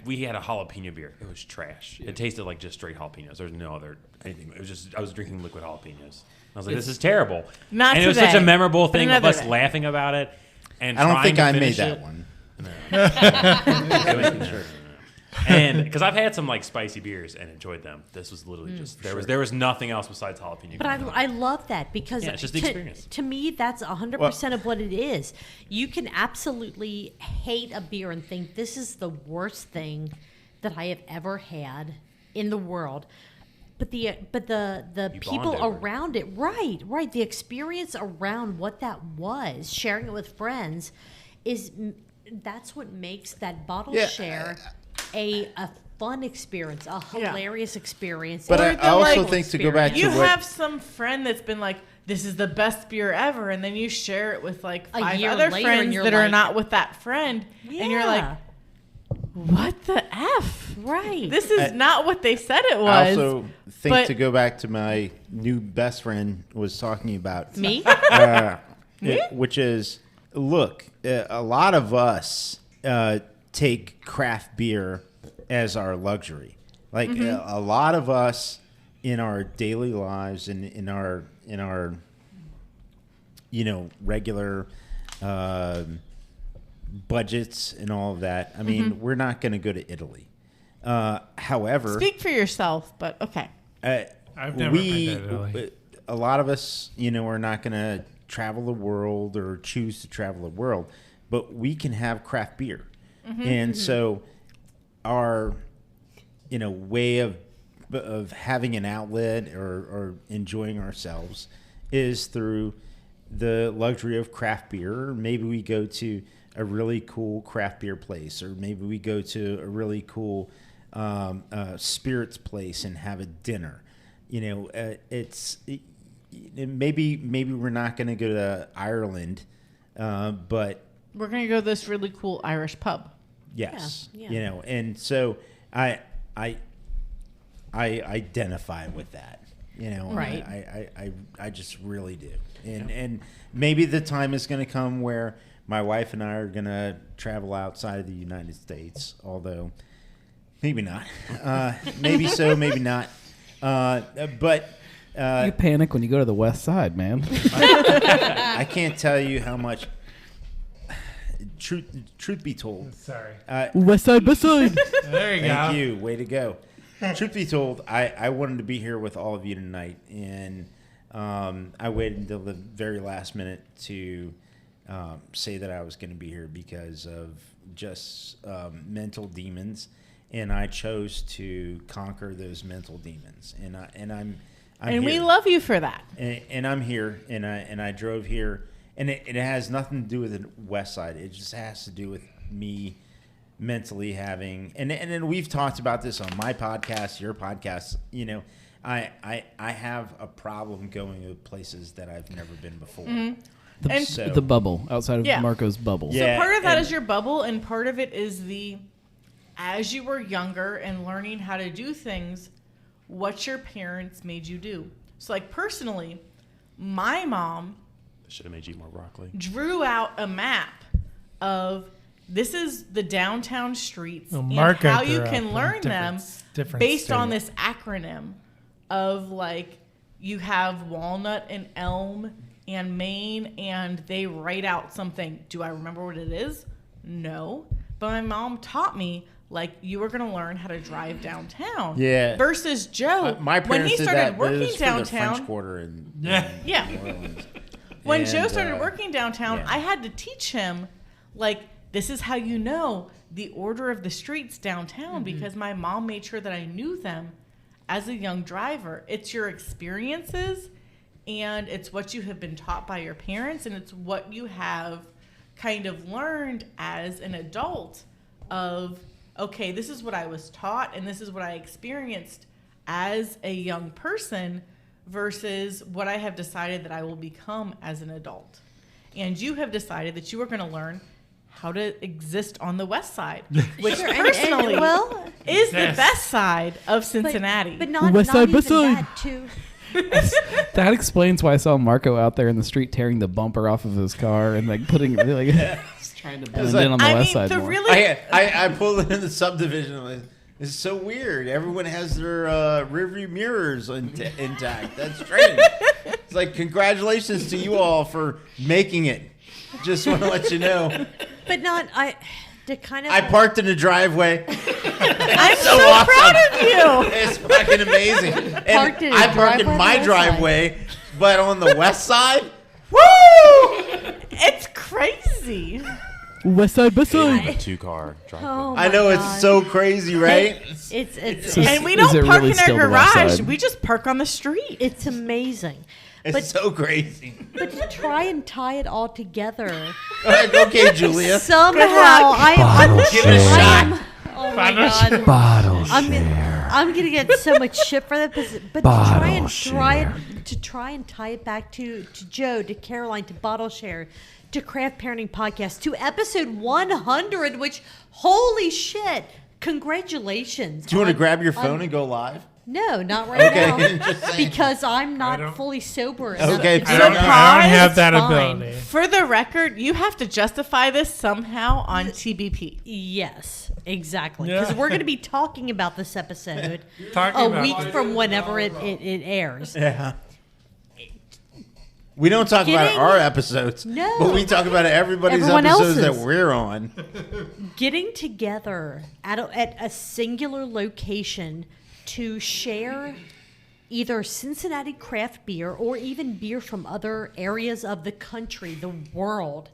We had a jalapeno beer. It was trash. It tasted like just straight jalapenos. There's no other anything. It was just I was drinking liquid jalapenos. I was like, this is terrible. Not and it was such a today, memorable but thing of another us day. laughing about it. And I don't trying think to I made finish that it. one. And because I've had some like spicy beers and enjoyed them, this was literally just there was nothing else besides jalapeno. But I love that because Yeah, it's just the experience. to me, that's 100% of what it is. You can absolutely hate a beer and think this is the worst thing that I have ever had in the world. But the You people bond over it. around it, right, the experience around what that was, sharing it with friends, that's what makes that bottle Yeah, share a fun experience, a hilarious experience. But Or I the, also like, think to go back You to what have some friend that's been like, this is the best beer ever, and then you share it with like A 5 year other later, and friends you're that are like- not with that friend, and you're like, Yeah. what the F? Right. This is not what they said it I was. also think but- to go back to my new best friend was talking about, Me? which is, look, a lot of us take craft beer as our luxury. Like a lot of us in our daily lives and in our regular budgets and all of that. I mean, we're not going to go to Italy. However, Speak for yourself, but okay. I've never been to Italy. a lot of us, are not going to travel the world or choose to travel the world, but we can have craft beer. And so our, way of having an outlet or enjoying ourselves is through the luxury of craft beer. Or maybe we go to a really cool craft beer place, or maybe we go to a really cool spirits place and have a dinner. Maybe we're not going to go to Ireland, but We're going to go to this really cool Irish pub. yes, Yeah. and so I identify with that. Right. I just really do, and maybe the time is going to come where my wife and I are going to travel outside of the United States, although maybe not. Maybe so, maybe not. But You panic when you go to the west side, man. I can't tell you how much. Truth be told, Sorry. West side, west side. There you go. thank you. Way to go. Truth be told, I wanted to be here with all of you tonight, and I waited until the very last minute to say that I was going to be here because of just mental demons, and I chose to conquer those mental demons. And I'm And we here. love you for that. And I'm here, and I drove here, and it has nothing to do with the West Side. It just has to do with me mentally having, and then we've talked about this on my podcast, your podcast. You know, I have a problem going to places that I've never been before. And The bubble outside of Yeah. Marco's bubble. Yeah. so part of that and- is your bubble, and part of it is as you were younger and learning how to do things, what your parents made you do. So, like, personally, my mom Should have made you eat more broccoli. drew out a map of this is the downtown streets Well, and Marco how you grew can up in learn them different based on state. this acronym of, like, you have Walnut and Elm and Maine, and they write out something. Do I remember what it is? No. But my mom taught me, like, you were going to learn how to drive downtown. Yeah. Versus Joe, my when parents he did started that, but it working was for the downtown. French Quarter in Yeah. New Orleans. When And, Joe started working downtown, yeah. I had to teach him, like, this is how you know the order of the streets downtown, because my mom made sure that I knew them as a young driver. It's your experiences, and it's what you have been taught by your parents, and it's what you have kind of learned as an adult of, okay, this is what I was taught, and this is what I experienced as a young person versus what I have decided that I will become as an adult. And you have decided that you are going to learn how to exist on the West Side, which Sure, and- personally well, is the Yes. best side of Cincinnati. but not, West not Side, even West Side. that too. That explains why I saw Marco out there in the street tearing the bumper off of his car and like putting like trying to blend like- in on the I west mean, side the more. really I pulled it in the subdivision. I'm like, it's so weird. Everyone has their rearview mirrors intact. That's strange. It's like, congratulations to you all for making it. Just want to let you know. But not to kind of. I parked in the driveway. I'm so, awesome. proud of you. It's fucking amazing. And Parked in a I parked in driveway on my the west driveway, but on the west side, Woo! It's crazy. West side, west In side. a 2-car driveway. Oh I my know God. it's so crazy, right? It's And we Is don't it park really in our still the west garage. side? We just park on the street. it's amazing. It's But- so crazy. But to try and tie it all together Okay, Julia. somehow, luck. I'm Give it a shot. Oh my God. Bottle I'm gonna get so much shit for that, but to try and tie it back to Joe, to Caroline, to Bottle Share, to Craft Parenting Podcast, to episode 100. Which, holy shit! Congratulations. Do you want to on- grab your on- phone and go live? No, not right Okay, now, just saying. because I'm I not don't- fully sober. Okay, It's I fair don't, enough. I don't have that Fine. ability. For the record, you have to justify this somehow on TBP. Yes, exactly. Yeah. Because we're going to be talking about this episode Talking a about week it. from whenever it airs. Yeah. We don't talk about Getting- our episodes, No. but we talk about everybody's Everyone episodes else's. that we're on. Getting together at a singular location to share either Cincinnati craft beer or even beer from other areas of the country, the world,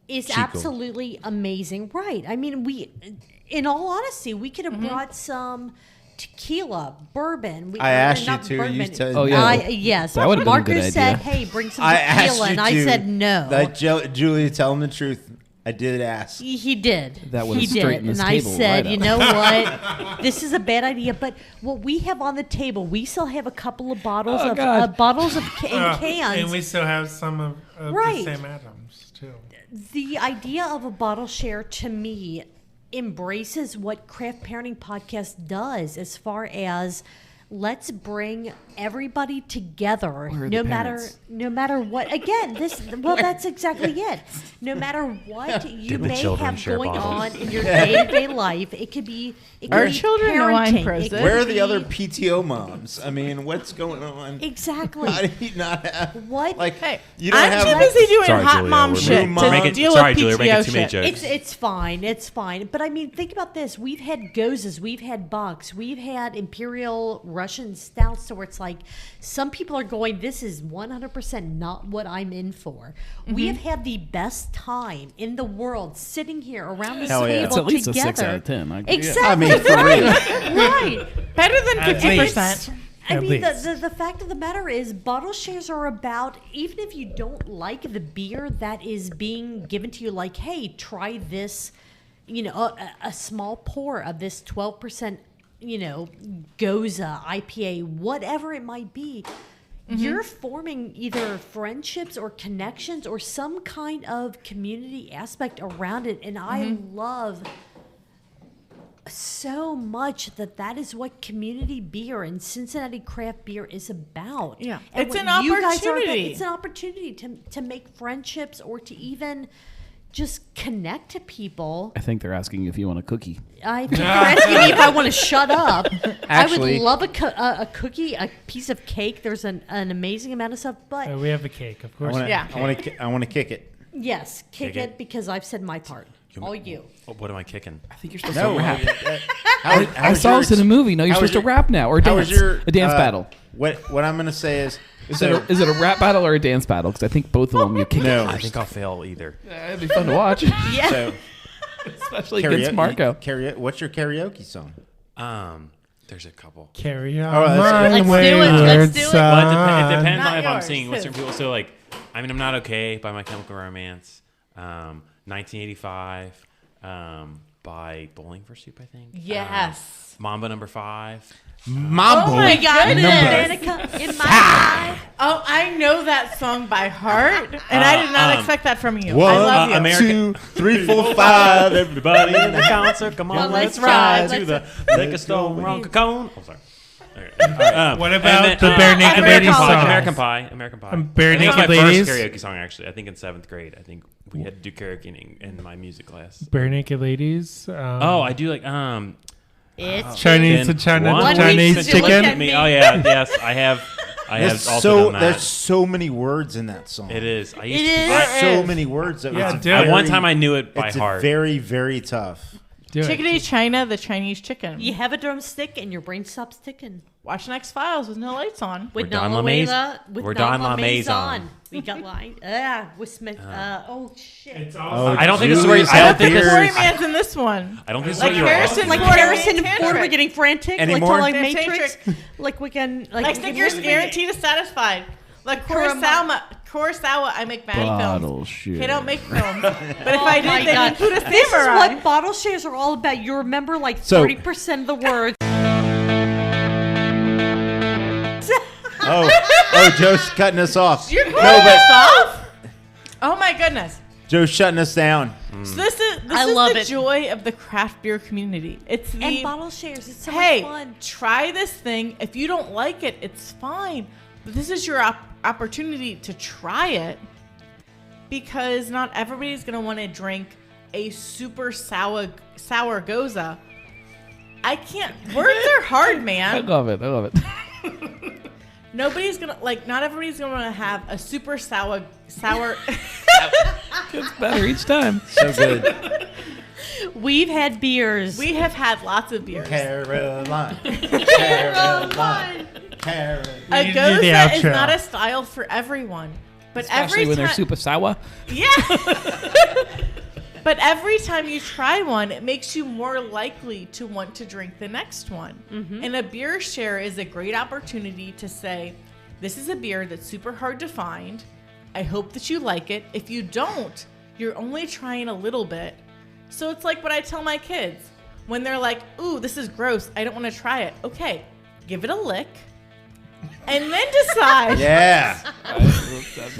is absolutely amazing. Right. I mean, in all honesty, we could have brought some tequila, bourbon. I asked you not to. You bourbon. said Oh, yeah. Yes. That would've been a Marco good said, idea. hey, bring some I asked tequila. you And I to. said no. Julia, tell him the truth. I did ask. He did. That would've He did. straightened And this I table said, right you up." know what? This is a bad idea. But what we have on the table, we still have a couple of bottles Oh, of God. and cans. And we still have some of Right. the same atoms, too. The idea of a bottle share, to me, embraces what Craft Parenting Podcast does as far as let's bring everybody together, Where are no the matter parents? no matter what. Again, that's exactly it. No matter what you Did the may children have share going bottles? on in your day-to-day life, it could be Our children know I'm parenting. It present. could Where are the be- other PTO moms? I mean, what's going on? Exactly. How do you not have What? like? Hey, You don't I'm have. too busy doing Sorry, hot Julia, mom we're shit making- to making- deal sorry, with Julia, we're making PTO too many shit. jokes. It's fine. It's fine. But I mean, think about this. We've had Gozes, we've had Bucks, we've had Imperial Russian stouts, so where it's like some people are going, this is 100% not what I'm in for. We have had the best time in the world sitting here around this Hell yeah. table It's at least together. a 6 out of 10. Exactly. I mean, for real. Right. Better than At 50%. I At mean, least. the fact of the matter is, bottle shares are about, even if you don't like the beer that is being given to you, like, hey, try this, a small pour of this 12%, Goza, IPA, whatever it might be. You're forming either friendships or connections or some kind of community aspect around it. And I love so much that is what community beer and Cincinnati craft beer is about. Yeah. And It's what an you guys are about, opportunity. it's an opportunity to make friendships or to even just connect to people. I think they're asking you if you want a cookie. I think they're asking me if I want to shut up. Actually- I would love a cookie, a piece of cake. There's an amazing amount of stuff, but We have a cake, of I course. want to. Yeah. I want to kick it. yes, kick Kick it it. because I've said my part. All you. What am I kicking? I think you're supposed No, to rap. I I saw this in a movie. No, you're how was supposed to your- rap now or How dance. was your A dance battle. What I'm gonna say is Is it a rap battle or a dance battle? Because I think both of them you kick. no. I think I'll fail either. It'd be fun to watch, Yeah. So especially against Marco. What's your karaoke song? There's a couple. Carry on Oh, that's my good. Let's do it, wayward let's do it. Well, it son. depends Not on if I'm yours, singing too. with certain people. So, like, I mean, I'm Not Okay by My Chemical Romance. 1985 by Bowling for Soup, I think. Yes. Mambo Number 5. Mambo. Oh my goodness. Danica in my life. Oh, I know that song by heart, and I did not expect that from you. One, I love you. American- 2, 3, 4, 5. Everybody in the concert, come on, let's let's ride ride. to the liquor store, Ronca Cone. Oh, sorry. What about and the Bare Naked American Ladies Pie. song? American Pie. American Pie. Bare I think it was my Naked Ladies? first karaoke song, actually. I think in 7th grade. I think we had to do karaoke in my music class. Bare Naked Ladies. Oh, I do like It's Chinese to Then China one to week Chinese since you looked chicken. at me. Oh yeah, yes, I have There's also done that. there's so many words in that song. It is. I used It to, is. There's so many words. That Yeah, it's do it. At one very- time, I knew it by it's heart. very, very tough. Do it. Chickadee China, the Chinese chicken. You have a drumstick and your brain stops ticking. Watching X-Files with no lights on. With Don Don LeMaison. LaMaison. With We're Don Don LeMaison. LaMaison. We got line. With Smith. Oh shit. It's Oh, all I don't think this is Julius where. I I don't think think this. Corey Beers. Man's in this one. I don't think this is Like what you were. Harrison, asking Like for. Ford. Harrison and Tantric. Ford were getting frantic. Anymore? Like telling They're Matrix. Like we can. Like Next thing you're guaranteed to satisfied. Like Kurosawa, I make many Bottle films. shit. They don't make films. But if I my did, they God. include a This is samurai. what bottle shares are all about. You remember like So- 30% of the words. Oh, Joe's cutting us off. You're No, cutting but us off? Oh my goodness. Joe's shutting us down. So this is I love the it. joy of the craft beer community. It's the And bottle shares. It's so hey, much fun. try this thing. If you don't like it, it's fine. But this is your opportunity to try it because not everybody's going to want to drink a super sour goza. I can't. Words are hard, I man. love it. I love it. Nobody's going to not everybody's going to want to have a super sour Gets better each time. So good. We've had beers. We have had lots of beers. Caroline. Caroline. Caroline. A You do the goza is outro. not a style for everyone. But Especially every when time, they're super sour. yeah. But every time you try one, it makes you more likely to want to drink the next one. And a beer share is a great opportunity to say, this is a beer that's super hard to find. I hope that you like it. If you don't, you're only trying a little bit. So it's like what I tell my kids when they're like, ooh, this is gross. I don't want to try it. Okay, give it a lick. And then decide. Yeah.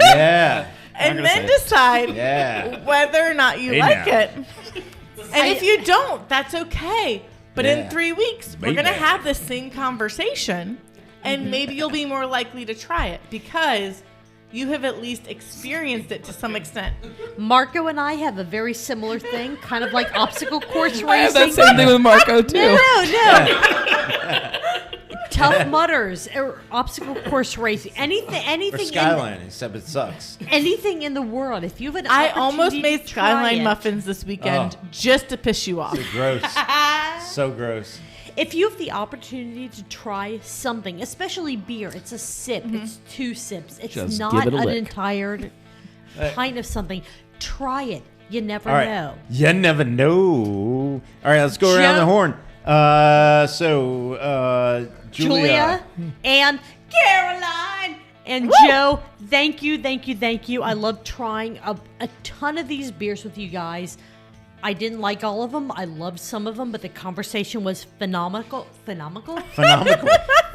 Yeah. And gonna then say it. decide Yeah. whether or not you Hey like now. it. And if you don't, that's okay. But Yeah. in 3 weeks, we're Maybe. going to have the same conversation, and maybe you'll be more likely to try it because you have at least experienced it to some extent. Marco and I have a very similar thing, kind of like obstacle course I have racing. that same thing with Marco too. No. Tough Mudders or obstacle course racing. Or Anything Skyline, except it sucks. anything in the world. If you have an I opportunity almost to made try Skyline it, muffins this weekend Oh. just to piss you off. So gross. So gross. if you have the opportunity to try something, especially beer, it's a sip, it's 2 sips, it's Just not give it a an lick. entire pint of something. Try it. You never All right. know. You never know. All right, let's go around Joe- the horn. Julia. And Caroline and Joe, thank you. I love trying a ton of these beers with you guys. I didn't like all of them. I loved some of them, but the conversation was phenomenal. Phenomenal.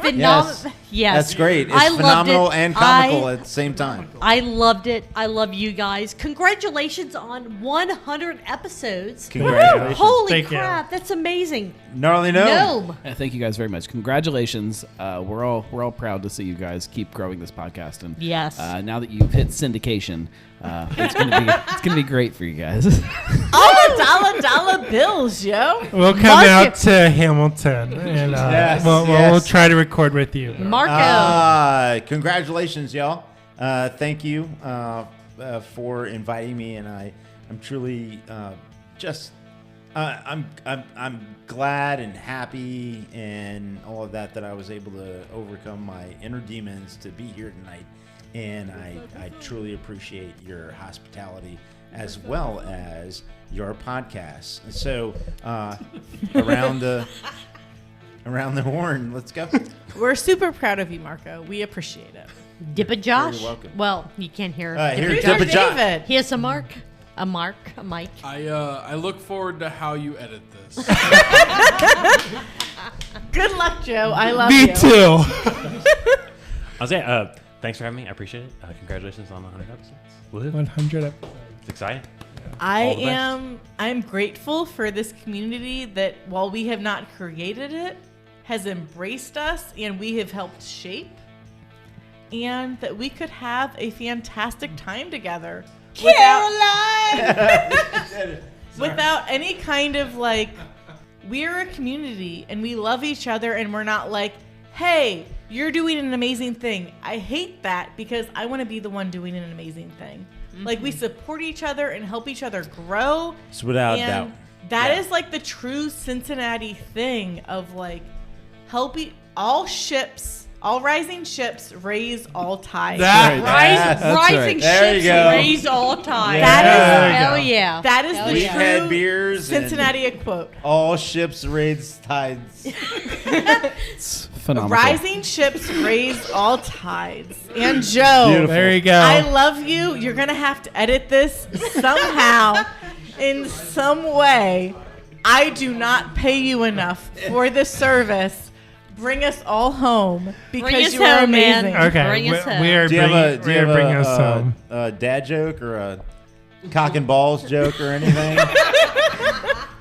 Yes. That's great. It's I loved phenomenal it. and comical at the same time. I loved it. I love you guys. Congratulations on 100 episodes. Congratulations. Holy Thank you. crap, that's amazing. Gnarly Gnome. Gnome. Thank you guys very much. Congratulations. We're all proud to see you guys keep growing this podcast. And Yes. now that you've hit syndication, it's gonna be great for you guys. All the dollar bills, yo. We'll come Mark out it. to Hamilton, and we'll yes. try to record with you. Marco. Congratulations, y'all. Thank you for inviting me, and I'm truly I'm glad and happy and all of that I was able to overcome my inner demons to be here tonight, and I truly appreciate your hospitality as well as your podcast. So around the horn, let's go. We're super proud of you, Marco. We appreciate it. DIPPA Josh. You're welcome. Well, you can't hear. Here's DIPPA DIPPA Josh. David. He has a mic. I look forward to how you edit this. Good luck, Joe. I love Me you. too. I'll say, thanks for having me. I appreciate it. Congratulations on the 100 episodes. Woohoo. 100 episodes. It's exciting. I All the best. I'm grateful for this community that, while we have not created it, has embraced us and we have helped shape, and that we could have a fantastic time together. Without any kind of we're a community and we love each other, and we're not like, hey, you're doing an amazing thing. I hate that, because I want to be the one doing an amazing thing. We support each other and help each other grow. It's without And doubt. that is the true Cincinnati thing of helping all rising ships raise all tides. That- That's Rising right. There you ships go. raise all time. That There is you go. Hell yeah. that is Hell the We've yeah. true had beers and Cincinnati quote. all ships raise tides. It's phenomenal. Rising ships raise all tides. And Joe, Beautiful. There you go. I love you. You're going to have to edit this somehow, in some way. I do not pay you enough for this service. Bring us all home, because Bring us you are home, man. amazing. Okay, Bring us home. we are Do you have bringing us home. a dad joke or a cock and balls joke or anything?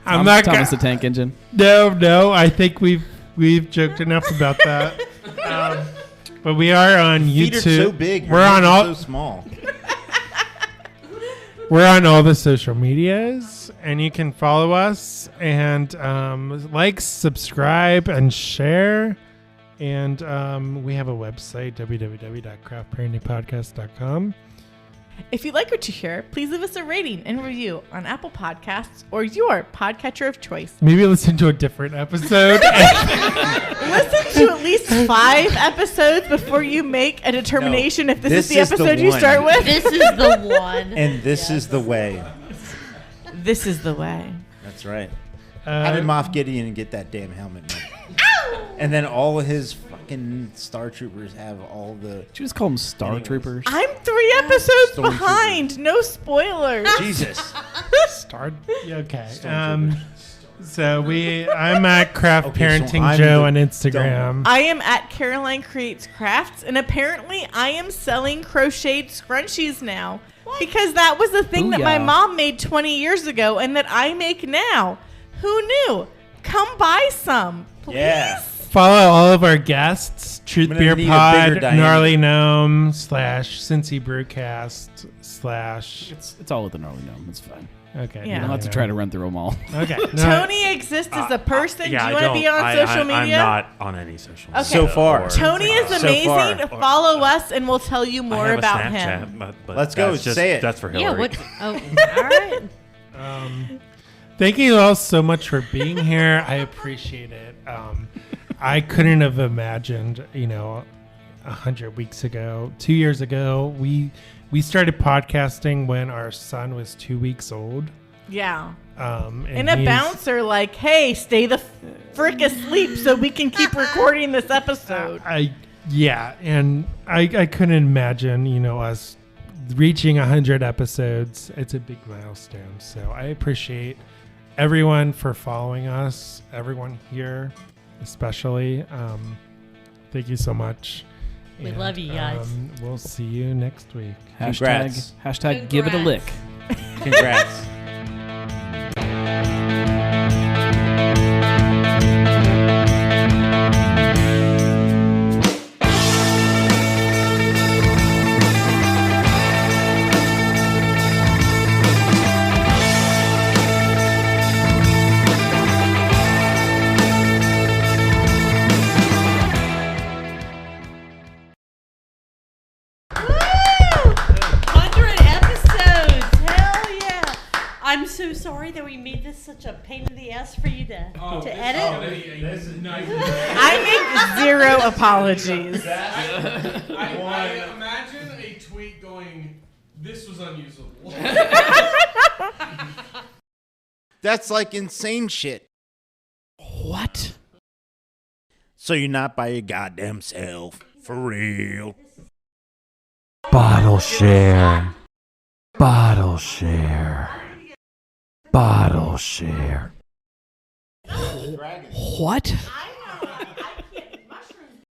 I'm not Thomas the gonna. Tank Engine. No. I think we've joked enough about that. But we are on Feet YouTube. are so big. We're on all. so small. We're on all the social medias, and you can follow us and subscribe, and share. And we have a website, www.craftparentingpodcast.com. If you like what you hear, please leave us a rating and review on Apple Podcasts or your podcatcher of choice. Maybe listen to a different episode. Listen to at least 5 episodes before you make a determination if this is the episode you one. start with. This is the one. And this is the way. This is the way. That's right. How did Moff Gideon get that damn helmet, man? And then all of his fucking Star Troopers have all the... Did you just call them Star Anyways. Troopers? I'm 3 episodes Stormtrooper. behind. No spoilers. Jesus. Start. Okay. Stormtroopers. So I'm at Craft Okay, so Parenting I'm Joe the on Instagram. I am at Caroline Creates Crafts, and apparently I am selling crocheted scrunchies now. Because that was the thing that my Booyah. mom made 20 years ago and that I make now. Who knew? Come buy some, please. Yeah. Follow all of our guests: Truth I'm Beer gonna need a Pod, bigger diameter. Gnarly Gnome / Cincy Brewcast / It's all with the Gnarly Gnome. It's fine. Okay. Yeah. You don't have to try to run through them all. Okay. No, Tony exists as a person. Yeah, Do you want to be on social media? I'm not on any social media. Okay. So far. Tony is So amazing. far. Follow us, and we'll tell you I more have a about Snapchat, him. but Let's go, that's just- say it. That's for Hillary. Yeah, what? Oh, all right. Thank you all so much for being here. I appreciate it. I couldn't have imagined, 100 weeks ago, 2 years ago, we started podcasting when our son was 2 weeks old. Yeah. And a bouncer like, hey, stay the frick asleep so we can keep recording this episode. And I couldn't imagine, us reaching 100 episodes. It's a big milestone. So I appreciate everyone for following us, everyone here especially. Thank you so much. We love you guys. We'll see you next week. Hashtag give it a lick. Congrats. I'm so sorry that we made this such a pain in the ass for you to edit. I make zero apologies. I imagine a tweet going, "This was unusable." That's like insane shit. What? So you're not by your goddamn self. For real. Bottle share. Bottle share. Bottle share. What? I